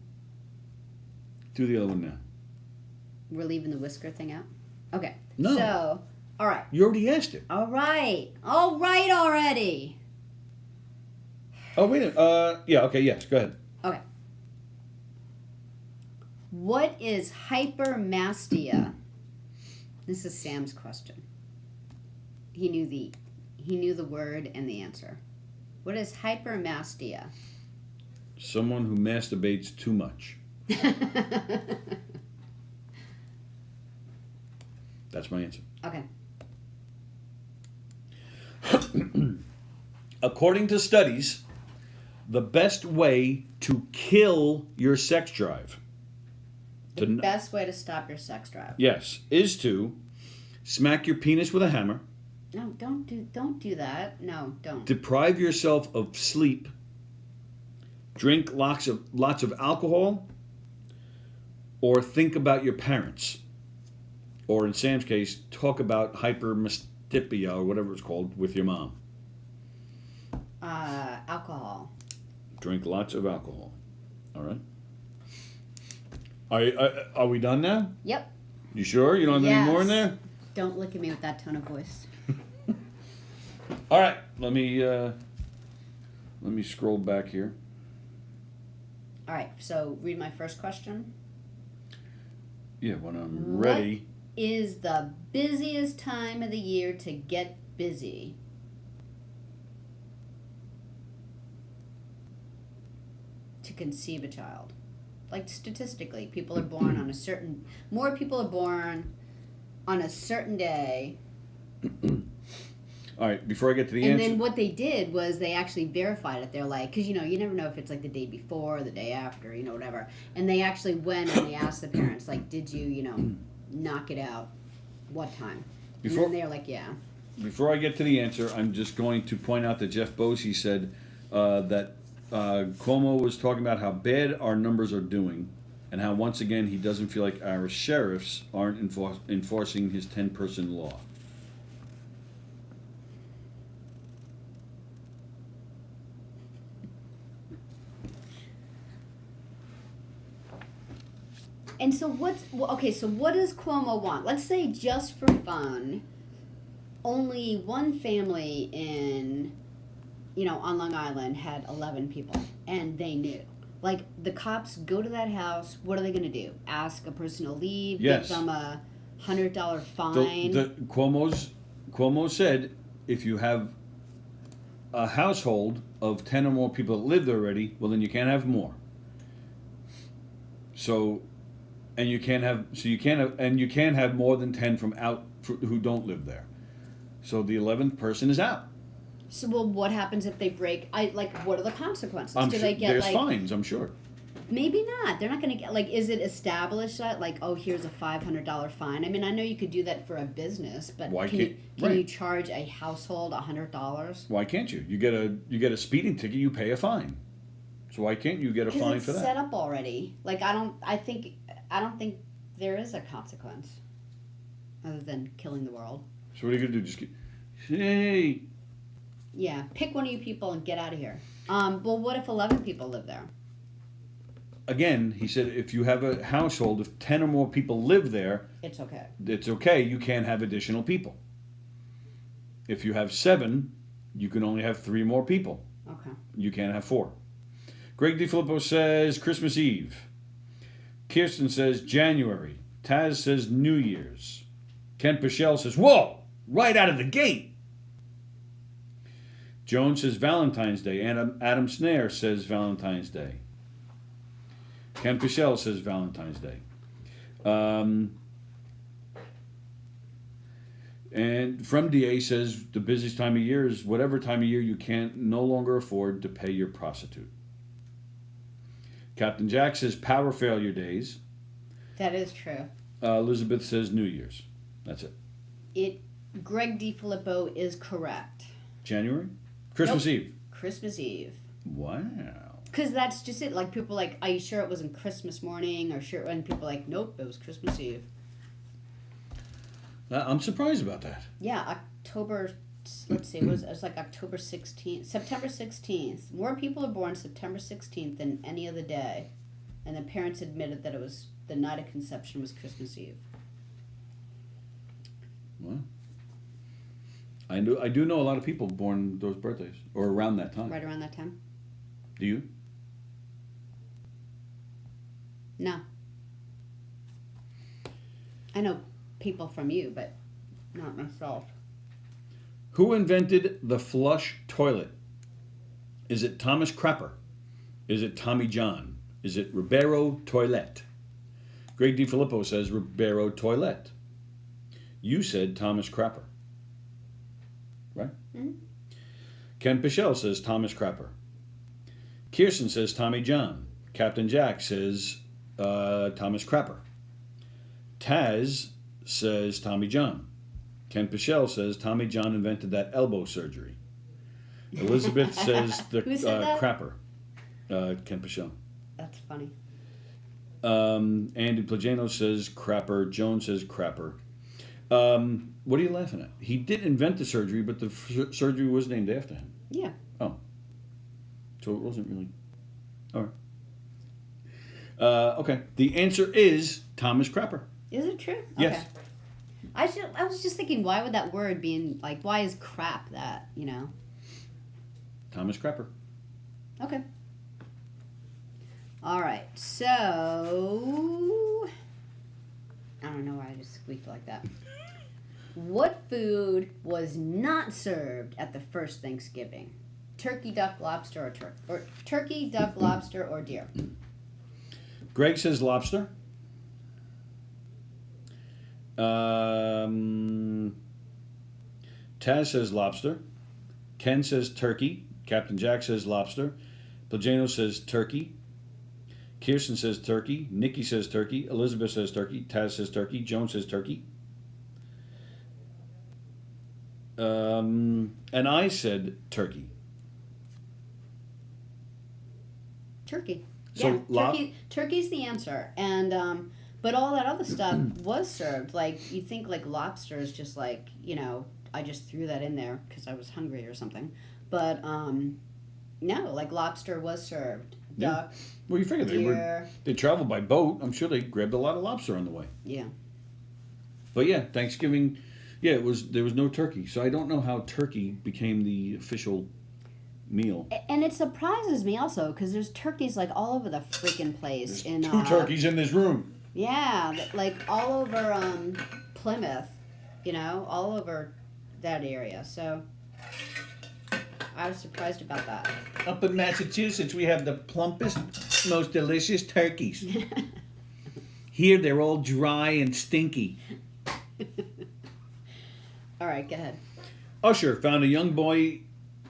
Do the other one now. We're leaving the whisker thing out? Okay. No. So, all right. You already asked it. All right. All right already. Oh, wait a minute. Yeah, okay, yes. Go ahead. Okay. What is hypermastia? This is Sam's question. He knew the word and the answer. What is hypermastia? Someone who masturbates too much. That's my answer. Okay. According to studies, the best way to kill your sex drive, The best way to stop your sex drive. yes, is to smack your penis with a hammer, No, don't do that. No, don't. deprive yourself of sleep, drink lots of alcohol, or think about your parents. Or in Sam's case, talk about hypermastipia or whatever it's called with your mom. Alcohol. Drink lots of alcohol. All right. Are we done now? Yep. You sure? You don't have any more in there? Don't look at me with that tone of voice. All right. Let me scroll back here. All right. So read my first question. Yeah, when I'm ready. What is the busiest time of the year to get busy? To conceive a child. Like statistically, people are born on more people are born on a certain day. All right, before I get to the And answer. then what they did was they actually verified it. They're like, because you never know if it's like the day before or the day after, whatever. And they actually went and they asked the parents, like, did you, knock it out? What time? And then they're like, yeah. Before I get to the answer, I'm just going to point out that Jeff Bosey said that Cuomo was talking about how bad our numbers are doing and how, once again, he doesn't feel like our sheriffs aren't enforcing his 10-person law. And so what does Cuomo want? Let's say just for fun, only one family in, on Long Island had 11 people, and they knew. Like, the cops go to that house, what are they going to do? Ask a person to leave? Yes. Give them a $100 fine? Cuomo said if you have a household of 10 or more people that live there already, well, then you can't have more. And you can't have more than 10 from out who don't live there. So the 11th person is out. So, well, what happens if they break? What are the consequences? I'm Do sure they get there's fines, I'm sure. Maybe not. They're not going to get, is it established that, here's a $500 fine? I mean, I know you could do that for a business, but can you charge a household $100? Why can't you? You get a speeding ticket, you pay a fine. So why can't you get a fine for that? It's set up already. I don't think there is a consequence other than killing the world. So what are you going to do? Just hey. Yeah, pick one of you people and get out of here. Well, what if 11 people live there? Again, he said if you have a household, if 10 or more people live there, it's okay. It's okay. You can't have additional people. If you have 7, you can only have 3 more people. Okay. You can't have 4. Greg DiFilippo says Christmas Eve. Kirsten says January. Taz says New Year's. Ken Pichelle says, whoa, right out of the gate. Joan says Valentine's Day. Adam Snare says Valentine's Day. Ken Pichelle says Valentine's Day. And from DA says the busiest time of year is whatever time of year you can't no longer afford to pay your prostitute. Captain Jack says power failure days. That is true. Elizabeth says New Year's. That's it. Greg DiFilippo is correct. January? Christmas Eve. Christmas Eve. Wow. Because that's just it. Like, people are you sure it wasn't Christmas morning? Or sure, and people are like, nope, it was Christmas Eve. I'm surprised about that. Yeah, October, let's see, it was like October 16th, September 16th. More people are born September 16th than any other day. And the parents admitted that it was, the night of conception was Christmas Eve. Well, I do know a lot of people born those birthdays, or around that time. Right around that time? Do you? No. I know people from you, but not myself. Who invented the flush toilet? Is it Thomas Crapper? Is it Tommy John? Is it Ribeiro Toilet? Greg DiFilippo says Ribeiro Toilet. You said Thomas Crapper. Right? Mm-hmm. Ken Pichelle says Thomas Crapper. Kirsten says Tommy John. Captain Jack says Thomas Crapper. Taz says Tommy John. Ken Pichelle says Tommy John invented that elbow surgery. Elizabeth says the Who said that? Crapper. Ken Pichelle. That's funny. Andy Plagano says Crapper. Joan says Crapper. What are you laughing at? He did invent the surgery, but the surgery was named after him. Yeah. Oh. So it wasn't really... All right. Okay. The answer is Thomas Crapper. Is it true? Yes. Okay. I was just thinking, why would that word be in, like, why is crap that, you know? Thomas Crapper. Okay. All right. So, I don't know why I just squeaked like that. What food was not served at the first Thanksgiving? Turkey, duck, lobster, or turkey, duck, lobster, or deer? Greg says lobster. Taz says lobster. Ken says turkey. Captain Jack says lobster. Plagano says turkey. Kirsten says turkey. Nikki says turkey. Elizabeth says turkey. Taz says turkey. Joan says turkey. And I said turkey. Turkey. So yeah, turkey's the answer. And but all that other stuff was served. Like, you think like lobster is just like, you know, I just threw that in there because I was hungry or something. But no, like lobster was served. Duck. Well, you figure deer. they traveled by boat. I'm sure they grabbed a lot of lobster on the way. Yeah. But yeah, Thanksgiving, there was no turkey. So I don't know how turkey became the official meal. And it surprises me also because there's turkeys like all over the freaking place. There's two turkeys in this room. Yeah, like all over Plymouth, you know, all over that area. So I was surprised about that. Up in Massachusetts, we have the plumpest, most delicious turkeys. Here, they're all dry and stinky. All right, go ahead. Usher found a young boy.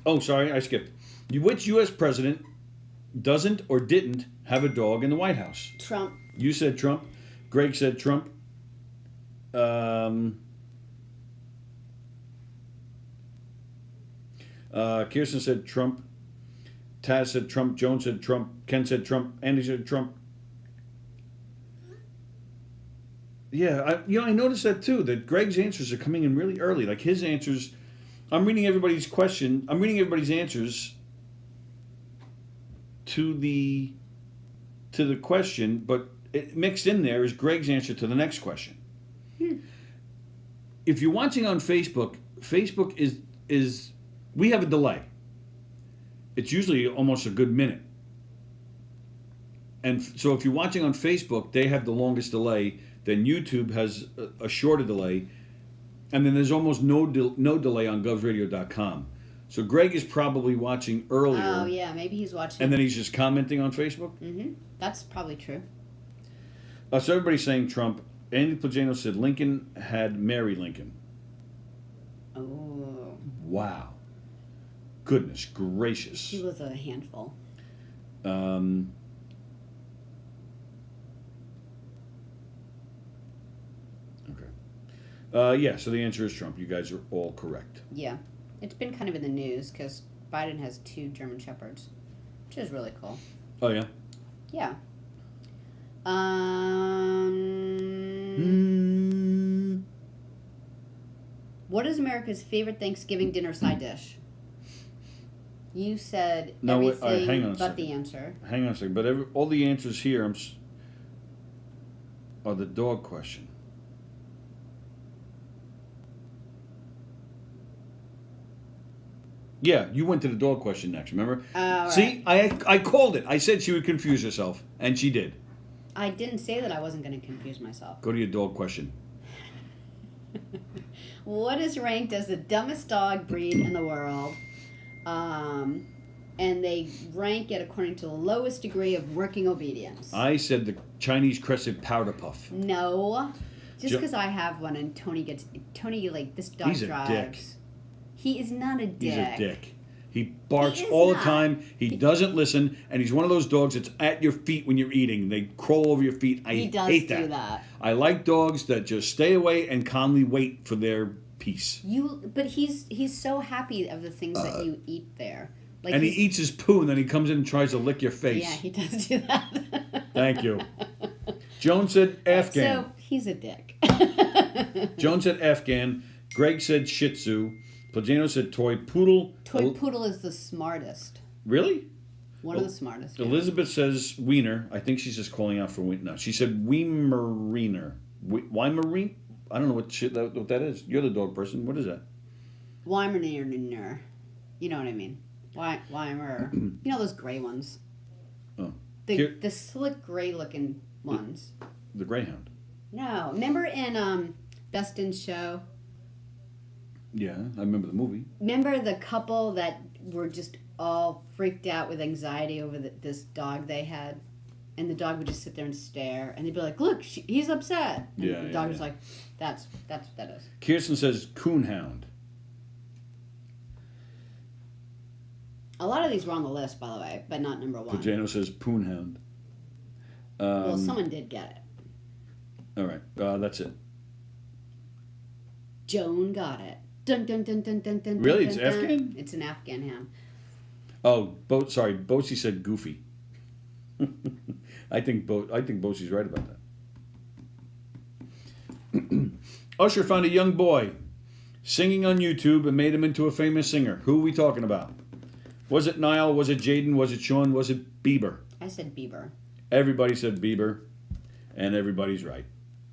Oh, sorry, I skipped. Which U.S. president doesn't or didn't have a dog in the White House? Trump. You said Trump. Greg said Trump. Kirsten said Trump. Taz said Trump. Joan said Trump. Ken said Trump. Andy said Trump. Yeah, I noticed that too. That Greg's answers are coming in really early. Like his answers, I'm reading everybody's question. I'm reading everybody's answers to the question, but it mixed in there is Greg's answer to the next question. If you're watching on Facebook, Facebook is we have a delay. It's usually almost a good minute. And so if you're watching on Facebook, they have the longest delay. Then YouTube has a shorter delay. And then there's almost no delay on govsradio.com. So Greg is probably watching earlier. Oh, yeah, maybe he's watching. And then he's just commenting on Facebook? Mm-hmm. That's probably true. So everybody's saying Trump. Andy Plagano said Lincoln had Mary Lincoln. Oh. Wow. Goodness gracious. She was a handful. Okay. Yeah, so the answer is Trump. You guys are all correct. Yeah. It's been kind of in the news because Biden has 2 German Shepherds, which is really cool. Oh, yeah? Yeah. What is America's favorite Thanksgiving dinner side dish? You said No, wait, everything all right, hang on a but second. the answer. Hang on a second. But all the answers here are the dog question. Yeah, you went to the dog question next, remember? See, right. I called it. I said she would confuse herself, and she did. I didn't say that I wasn't going to confuse myself. Go to your dog question. What is ranked as the dumbest dog breed in the world? And they rank it according to the lowest degree of working obedience. I said the Chinese crested powder puff. No. Just because I have one and Tony, like, this dog He's a drives. dick. He is not a dick. He's a dick. He barks He is all the not. time. He doesn't listen, and he's one of those dogs that's at your feet when you're eating. They crawl over your feet. I He does hate do that. I like dogs that just stay away and calmly wait for their peace. But he's so happy of the things that you eat there. Like And he eats his poo, and then he comes in and tries to lick your face. Yeah, he does do that. Thank you. Joan said Afghan. So he's a dick. Joan said Afghan. Greg said Shih Tzu. Plagino said toy poodle. Toy poodle is the smartest. Really? One of the smartest. Yeah. Elizabeth says wiener. I think she's just calling out for wiener. No, she said Weimariner. Weimarine? I don't know what that is. You're the dog person. What is that? Weimaraner. You know what I mean. Weimer. You know those gray ones. Oh. The slick gray looking ones. The greyhound. No. Remember in Best in Show? Yeah, I remember the movie. Remember the couple that were just all freaked out with anxiety over this dog they had? And the dog would just sit there and stare. And they'd be like, look, he's upset. And Yeah, the dog was like, that's what that is. Kirsten says coonhound. A lot of these were on the list, by the way, but not number 1. Plagino says poonhound. Well, someone did get it. All right, that's it. Joan got it. Dun dun dun dun dun dun. Really? Dun, It's dun, Afghan? dun. It's an Afghan ham. Oh, Bosie said goofy. I think Bosie's right about that. Usher found a young boy singing on YouTube and made him into a famous singer. Who are we talking about? Was it Niall? Was it Jaden? Was it Sean? Was it Bieber? I said Bieber. Everybody said Bieber, and everybody's right.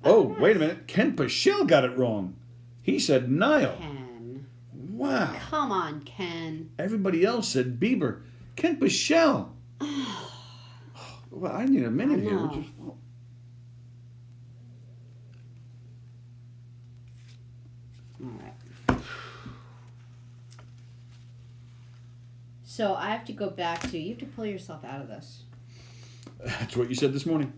Oh, wait a minute. Ken Pashel got it wrong. He said Niall. Ken. Wow. Come on, Ken. Everybody else said Bieber. Ken Pashel. Well, I need a minute here. know. All right. So I have to go back to, you have to pull yourself out of this. That's what you said this morning.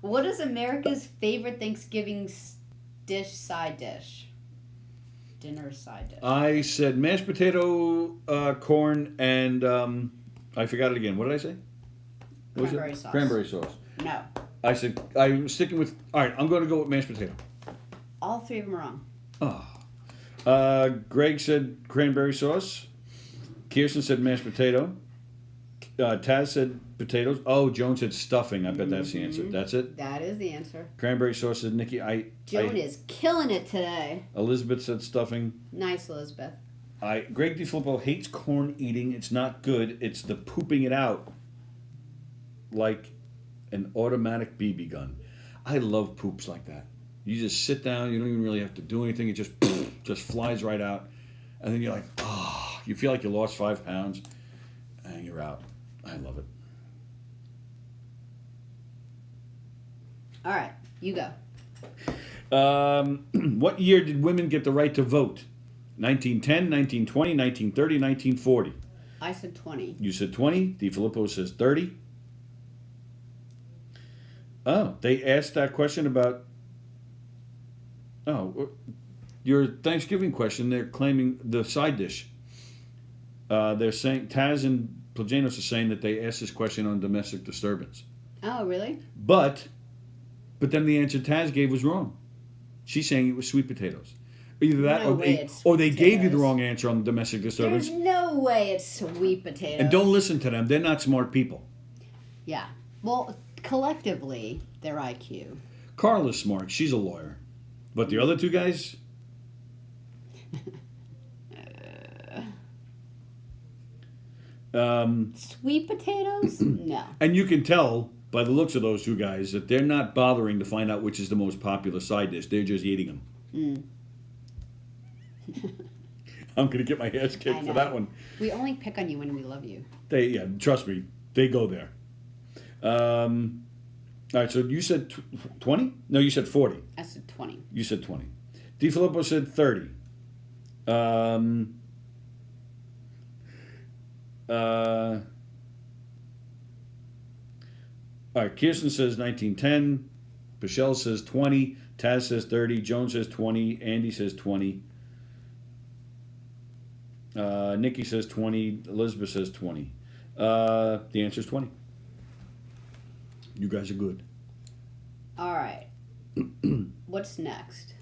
What is America's favorite Thanksgiving side dish? Dinner side dish. I said mashed potato, corn, and I forgot it again. What did I say? What was it? Cranberry sauce. Cranberry sauce. No. I said I'm sticking with. All right, I'm going to go with mashed potato. All 3 of them wrong. Oh. Greg said cranberry sauce. Kirsten said mashed potato. Taz said potatoes. Oh, Joan said stuffing. I bet that's the answer. That's it. That is the answer. Cranberry sauce said Nikki. Joan is killing it today. Elizabeth said stuffing. Nice, Elizabeth. Greg DiFilippo hates corn eating. It's not good. It's the pooping it out like an automatic BB gun. I love poops like that. You just sit down. You don't even really have to do anything. It just flies right out, and then you're like, oh, you feel like you lost 5 pounds, and you're out. I love it. All right, you go. What year did women get the right to vote? 1910, 1920, 1930, 1940. I said 20. You said 20. DiFilippo says 30. Oh, they asked that question about. Oh, your Thanksgiving question. They're claiming the side dish. They're saying Taz and Plajanos are saying that they asked this question on domestic disturbance. Oh, really? But then the answer Taz gave was wrong. She's saying it was sweet potatoes. Either that No or way they, it's or sweet they gave you the potatoes. wrong answer on the domestic disturbance. There's no way it's sweet potatoes. And don't listen to them. They're not smart people. Yeah. Well, collectively, their IQ. Carla's smart. She's a lawyer. But the other two guys, Sweet potatoes? No. and you can tell by the looks of those two guys that they're not bothering to find out which is the most popular side dish. They're just eating them. I'm going to get my ass I kicked know. for that one. We only pick on you when we love you. Yeah, trust me, they go there. All right, so you said 20? No, you said 40. I said 20. You said 20. DiFilippo said 30. All right, Kirsten says 1910. Michelle says 20. Taz says 30. Joan says 20. Andy says 20. Nikki says 20. Elizabeth says 20. The answer is 20. You guys are good. All right. What's next?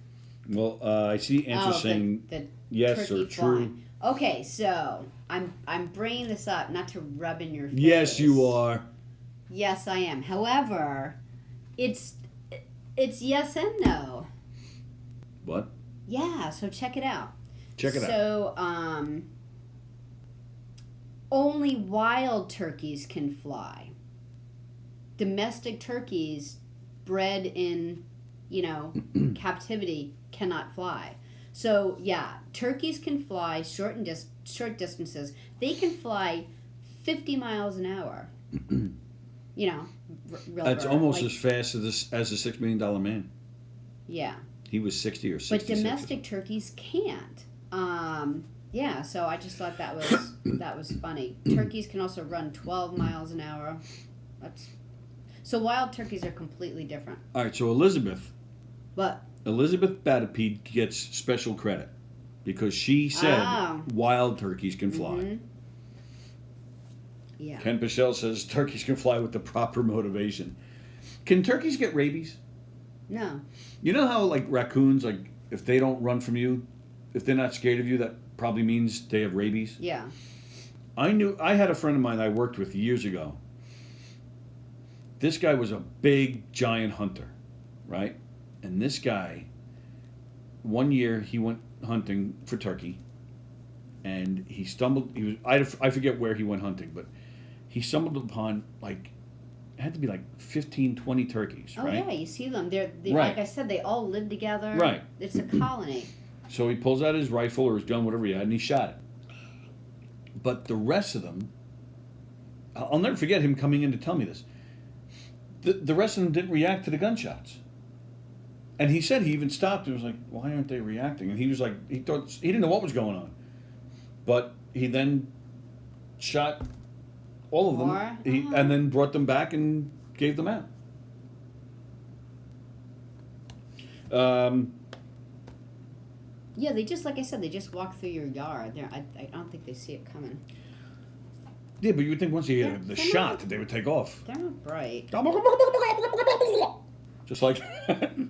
Well, I see answers saying the yes turkey or true. flying. Okay, so I'm bringing this up not to rub in your face. Yes, you are. Yes, I am. However, it's yes and no. What? Yeah, so check it out. Check it out. So, only wild turkeys can fly. Domestic turkeys bred in, captivity cannot fly. So, yeah, turkeys can fly short distances. They can fly 50 miles an hour. Real That's bird, almost like- as fast as a $6 million man. Yeah. He was 60 or But 66. domestic turkeys can't. Yeah, so I just thought that was funny. Turkeys can also run 12 miles an hour. So wild turkeys are completely different. All right, so Elizabeth But Batapede gets special credit because she said Oh. wild turkeys can fly. Mhm. Yeah. Ken Pichelle says turkeys can fly with the proper motivation. Can turkeys get rabies? No. You know how like raccoons, like if they don't run from you, if they're not scared of you, that probably means they have rabies. Yeah. I had a friend of mine I worked with years ago. This guy was a big giant hunter, right? And this guy, one year he went hunting for turkey, and he stumbled. I forget where he went hunting, but he stumbled upon it had to be like 15, 20 turkeys, Oh right? yeah, you see them. They're Right. like I said, they all live together. Right. It's a colony. So he pulls out his rifle or his gun, whatever he had, and he shot it. But the rest of them, I'll never forget him coming in to tell me this. The rest of them didn't react to the gunshots. And he said he even stopped and was like, why aren't they reacting? And he was like, he didn't know what was going on. But he then shot all of them. More? And then brought them back and gave them out. Yeah, they just like I said, they just walk through your yard. I don't think they see it coming. Yeah, but you would think once you hear the They're shot not- that they would take off. They're not bright. Just like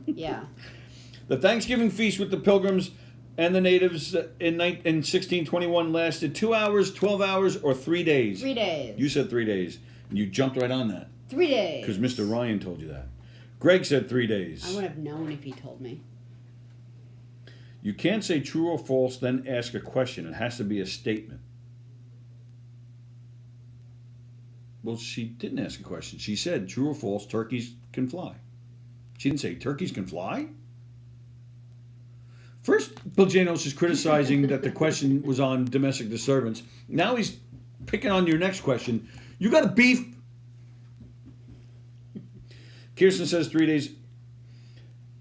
Yeah. the Thanksgiving feast with the Pilgrims and the natives in 1621 lasted 2 hours, 12 hours, or 3 days. 3 days. You said 3 days, and you jumped right on that 3 days. because Mr. Ryan told you that. Greg said 3 days. I would have known if he told me. You can't say true or false, then ask a question. It has to be a statement. Well, she didn't ask a question. She said true or false, turkeys can fly. She didn't say turkeys can fly. First, Bill Janos is criticizing that the question was on domestic disturbance. Now he's picking on your next question. You got a beef? Kirsten says 3 days.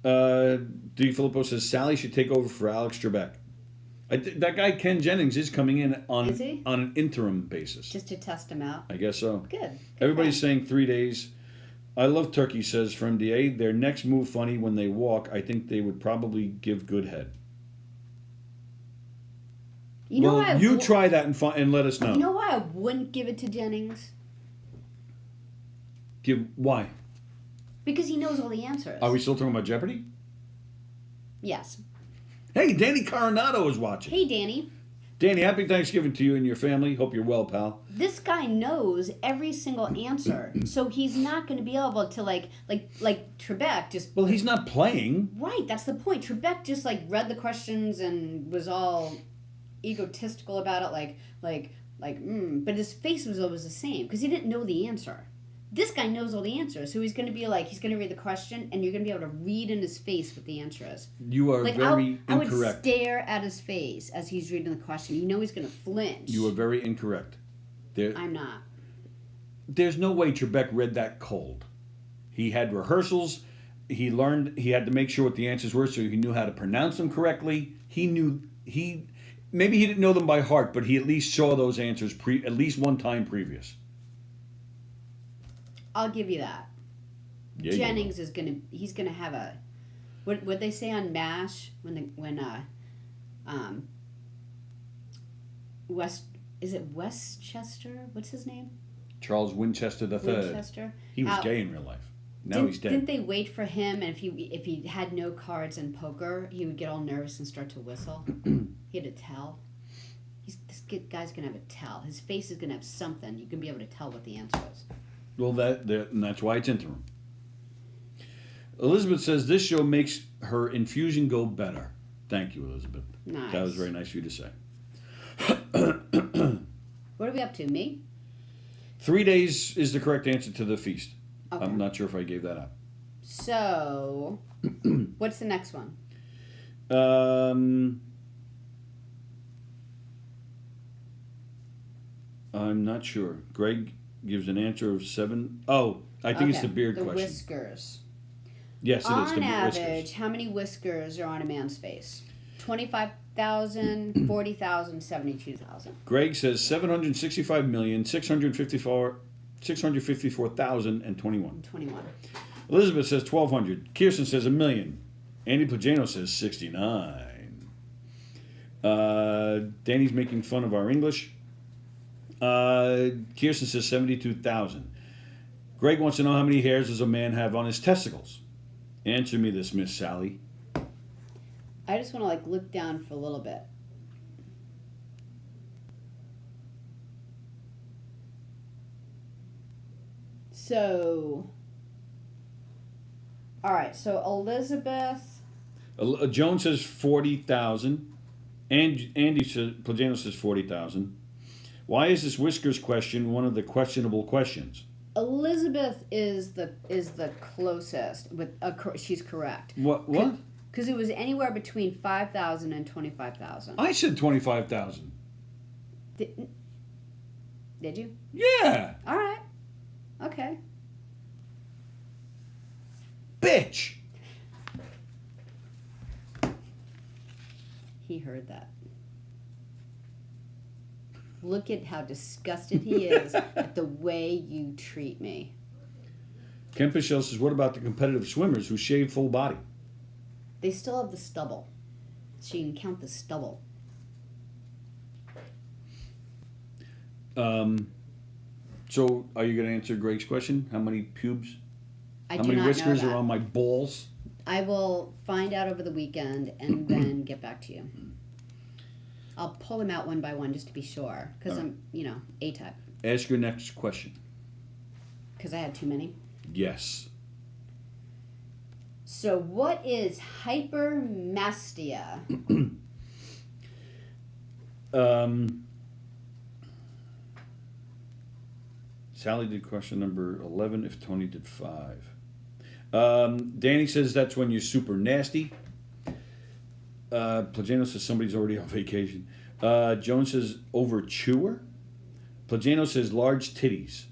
DiFilippo says Sallie should take over for Alex Trebek. That guy Ken Jennings is coming in on Is he? an interim basis. Just to test him out. I guess so. Good. Everybody's saying 3 days. I love turkey, says from DA. Their necks move funny when they walk. I think they would probably give good head. You know why you try that and let us know. You know why I wouldn't give it to Jennings? Why? Because he knows all the answers. Are we still talking about Jeopardy? Yes. Hey, Danny Coronado is watching. Hey, Danny. Danny, happy Thanksgiving to you and your family. Hope you're well, pal. This guy knows every single answer, so he's not going to be able to like Trebek just. Well, he's not playing. Right, that's the point. Trebek just like read the questions and was all egotistical about it, but his face was always the same because he didn't know the answer. This guy knows all the answers, so he's going to be like, he's going to read the question, and you're going to be able to read in his face what the answer is. You are very I would incorrect. stare at his face as he's reading the question. You know he's going to flinch. You are very incorrect. I'm not. There's no way Trebek read that cold. He had rehearsals. He learned. He had to make sure what the answers were, so he knew how to pronounce them correctly. Maybe he didn't know them by heart, but he at least saw those answers at least one time previous. I'll give you that. Yeah, Jennings he's gonna have a, what they say on MASH Westchester? What's his name? Charles Winchester III. Winchester. He was gay in real life. Now he's dead. Didn't they wait for him, and if he had no cards in poker, he would get all nervous and start to whistle? He had a tell. This guy's gonna have a tell. His face is gonna have something. You can be able to tell what the answer is. Well, and that's why it's interim. Elizabeth says this show makes her infusion go better. Thank you, Elizabeth. Nice. That was very nice of you to say. What are we up to? Me? 3 days is the correct answer to the feast. Okay. I'm not sure if I gave that up. So, what's the next one? I'm not sure. Greg gives an answer of 7. Oh, I think it's the beard question. The whiskers. Yes, it is. On The average, whiskers. how many whiskers are on a man's face? 25,000, 40,000, 72,000. Greg says 765,654,021. 21. Elizabeth says 1,200. Kirsten says 1,000,000. Andy Plagano says 69. Danny's making fun of our English. Kirsten says 72,000. Greg wants to know how many hairs does a man have on his testicles? Answer me this, Miss Sallie. I just want to look down for a little bit. So, all right. So Elizabeth. Joan says 40,000. And Andy says Plagano says 40,000. Why is this whiskers question one of the questionable questions? Elizabeth is the closest with she's correct. What? Because it was anywhere between 5,000 and 25,000. I said 25,000. Did you? Yeah. All right. Okay. Bitch. He heard that. Look at how disgusted he is at the way you treat me. Ken Pichelle says, what about the competitive swimmers who shave full body? They still have the stubble. So you can count the stubble. So are you going to answer Greg's question? How many pubes? How many whiskers are on my balls? I will find out over the weekend and then get back to you. I'll pull them out one by one just to be sure. Because I'm, A-type. Ask your next question. Because I had too many? Yes. So what is hypermastia? Sallie did question number 11 if Tony did 5. Danny says that's when you're super nasty. Plagano says somebody's already on vacation. Joan says over chewer. Plagano says large titties.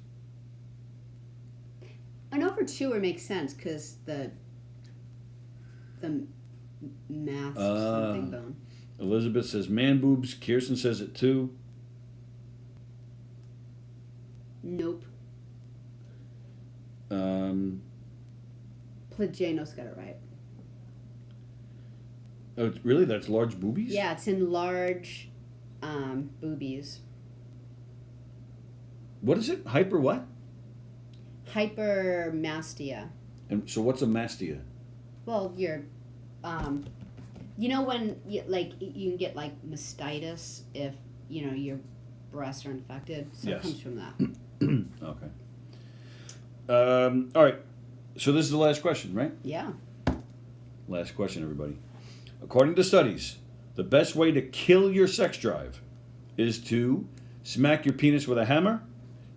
An over chewer makes sense because the mass something bone. Elizabeth says man boobs. Kirsten says it too. Nope. Plagianos got it right. Oh, really? That's large boobies? Yeah, it's in large boobies. What is it? Hyper what? Hypermastia. And so what's a mastia? Well, you're, you know when you can get like mastitis if your breasts are infected. So Yes. it comes from that. Okay. All right. So this is the last question, right? Yeah. Last question, everybody. According to studies, the best way to kill your sex drive is to smack your penis with a hammer,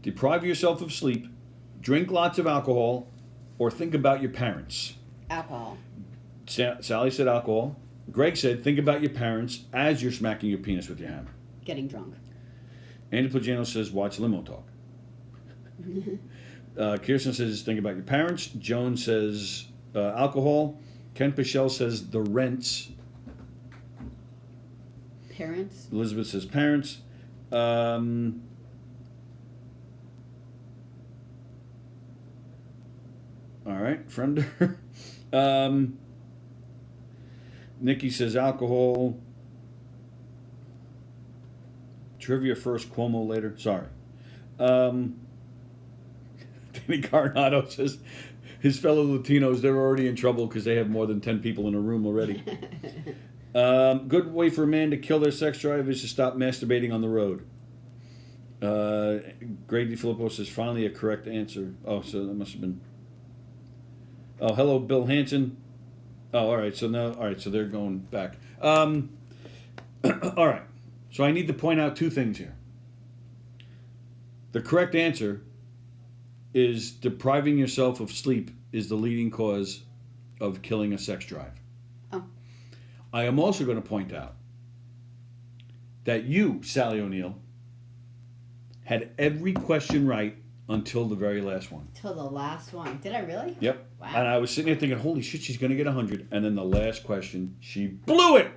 deprive yourself of sleep, drink lots of alcohol, or think about your parents. Alcohol. Sally said alcohol. Greg said think about your parents as you're smacking your penis with your hammer. Getting drunk. Andy Plagano says watch limo talk. Kirsten says think about your parents. Joan says alcohol. Ken Pichelle says the rents. Parents. Elizabeth says parents. All right, friend. Nikki says alcohol. Trivia first, Cuomo later. Sorry. Danny Coronado says his fellow Latinos, they're already in trouble because they have more than 10 people in a room already. Good way for a man to kill their sex drive is to stop masturbating on the road. Grady Filippo says finally a correct answer. Oh, so that must have been. Oh, hello, Bill Hansen. Oh, all right. So now, all right. So they're going back. All right. So I need to point out two things here. The correct answer is depriving yourself of sleep is the leading cause of killing a sex drive. Oh. I am also going to point out that you, Sally O'Neill, had every question right until the very last one. Till the last one. Did I really? Yep. Wow. And I was sitting there thinking, holy shit, she's going to get 100. And then the last question, she blew it.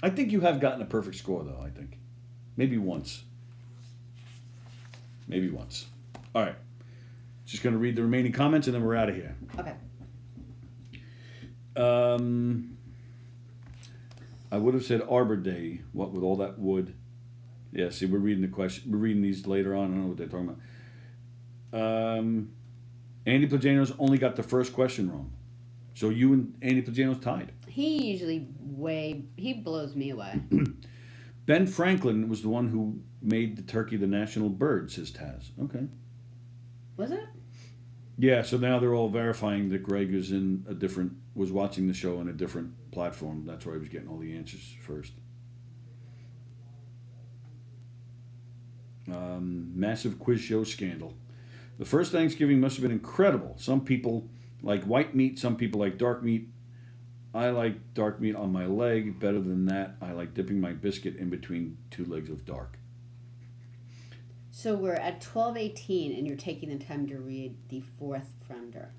I think you have gotten a perfect score, though, I think. Maybe once. Maybe once. All right. Just going to read the remaining comments, and then we're out of here. Okay. I would have said Arbor Day. What with all that wood? Yeah. See, we're reading the question. We're reading these later on. I don't know what they're talking about. Andy Plagano's only got the first question wrong, so you and Andy Plagano's tied. He usually he blows me away. Ben Franklin was the one who made the turkey the national bird, says Taz. Okay. Was it? Yeah, so now they're all verifying that Greg was watching the show on a different platform. That's why he was getting all the answers first. Massive quiz show scandal. The first Thanksgiving must have been incredible. Some people like white meat, some people like dark meat. I like dark meat on my leg. Better than that, I like dipping my biscuit in between two legs of dark. So we're at 12:18, and you're taking the time to read the fourth friender.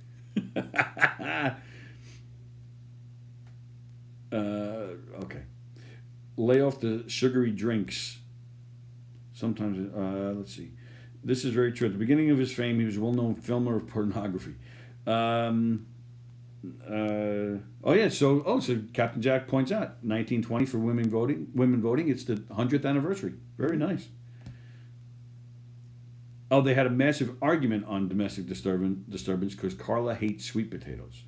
Okay. Lay off the sugary drinks. Sometimes, let's see. This is very true. At the beginning of his fame, he was a well-known filmer of pornography. So Captain Jack points out 1920 for women voting. It's the 100th anniversary. Very nice. Oh, they had a massive argument on domestic disturbance because Carla hates sweet potatoes.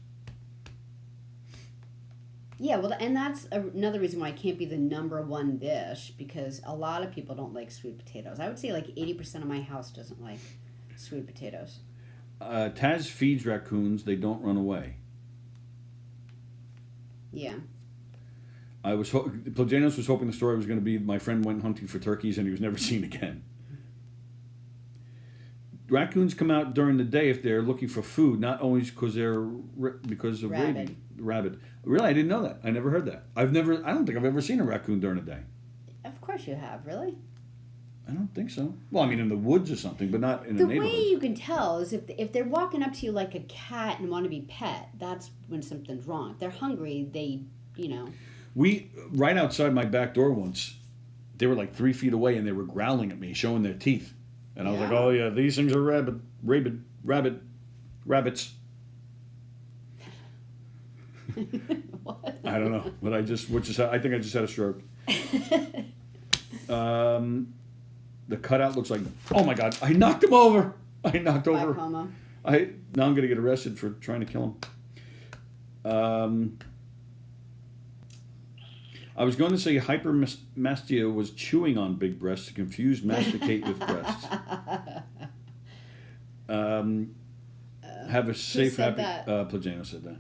Yeah, well, and that's another reason why it can't be the number one dish, because a lot of people don't like sweet potatoes. I would say like 80% of my house doesn't like sweet potatoes. Taz feeds raccoons. They don't run away. Yeah. Plagianos was hoping the story was going to be my friend went hunting for turkeys and he was never seen again. Raccoons come out during the day if they're looking for food, not always because of rabies. Rabbit. Really, I didn't know that. I never heard that. I don't think I've ever seen a raccoon during the day. Of course you have, really? I don't think so. Well, I mean in the woods or something, but not in a neighborhood. The way you can tell is if they're walking up to you like a cat and want to be pet, that's when something's wrong. If they're hungry, they. We, right outside my back door once, they were like 3 feet away and they were growling at me, showing their teeth. And I was like, Yeah. oh yeah, these things are rabbits. What? I don't know, but I think I just had a stroke. The cutout looks like, oh my God, I knocked him over. I knocked over. Glaucoma. Now I'm going to get arrested for trying to kill him. I was going to say hypermastia was chewing on big breasts to confuse masticate with breasts. Have a safe, said happy. that? Plagano said that.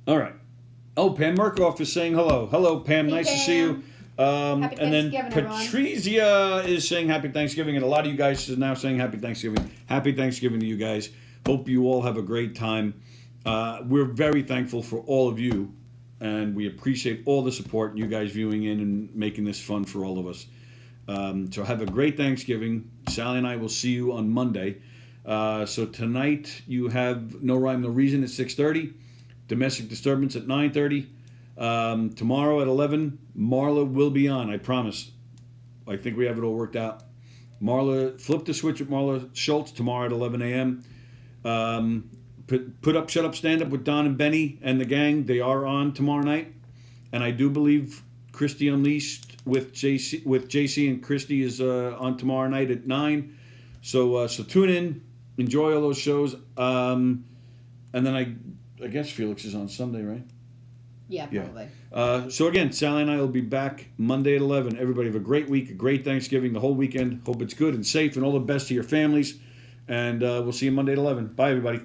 All right. Oh, Pam Murkoff is saying hello. Hello, Pam. Hey, nice to Pam. see you. Happy And then Thanksgiving, everyone. Patrizia is saying happy Thanksgiving, and a lot of you guys are now saying happy Thanksgiving. Happy Thanksgiving to you guys. Hope you all have a great time. We're very thankful for all of you, and we appreciate all the support, you guys viewing in and making this fun for all of us. So have a great Thanksgiving. Sallie and I will see you on Monday. So tonight you have No Rhyme, No Reason at 6:30. Domestic Disturbance at 9:30. Tomorrow at 11, Marla will be on, I promise. I think we have it all worked out. Marla, flip the switch with Marla Schultz tomorrow at 11 a.m. Put up, shut up, stand up with Don and Benny and the gang. They are on tomorrow night. And I do believe Christy Unleashed with JC and Christy is on tomorrow night at 9. So tune in, enjoy all those shows. And then I guess Felix is on Sunday, right? Yeah, probably. So again, Sallie and I will be back Monday at 11. Everybody have a great week, a great Thanksgiving, the whole weekend. Hope it's good and safe and all the best to your families. And we'll see you Monday at 11. Bye, everybody.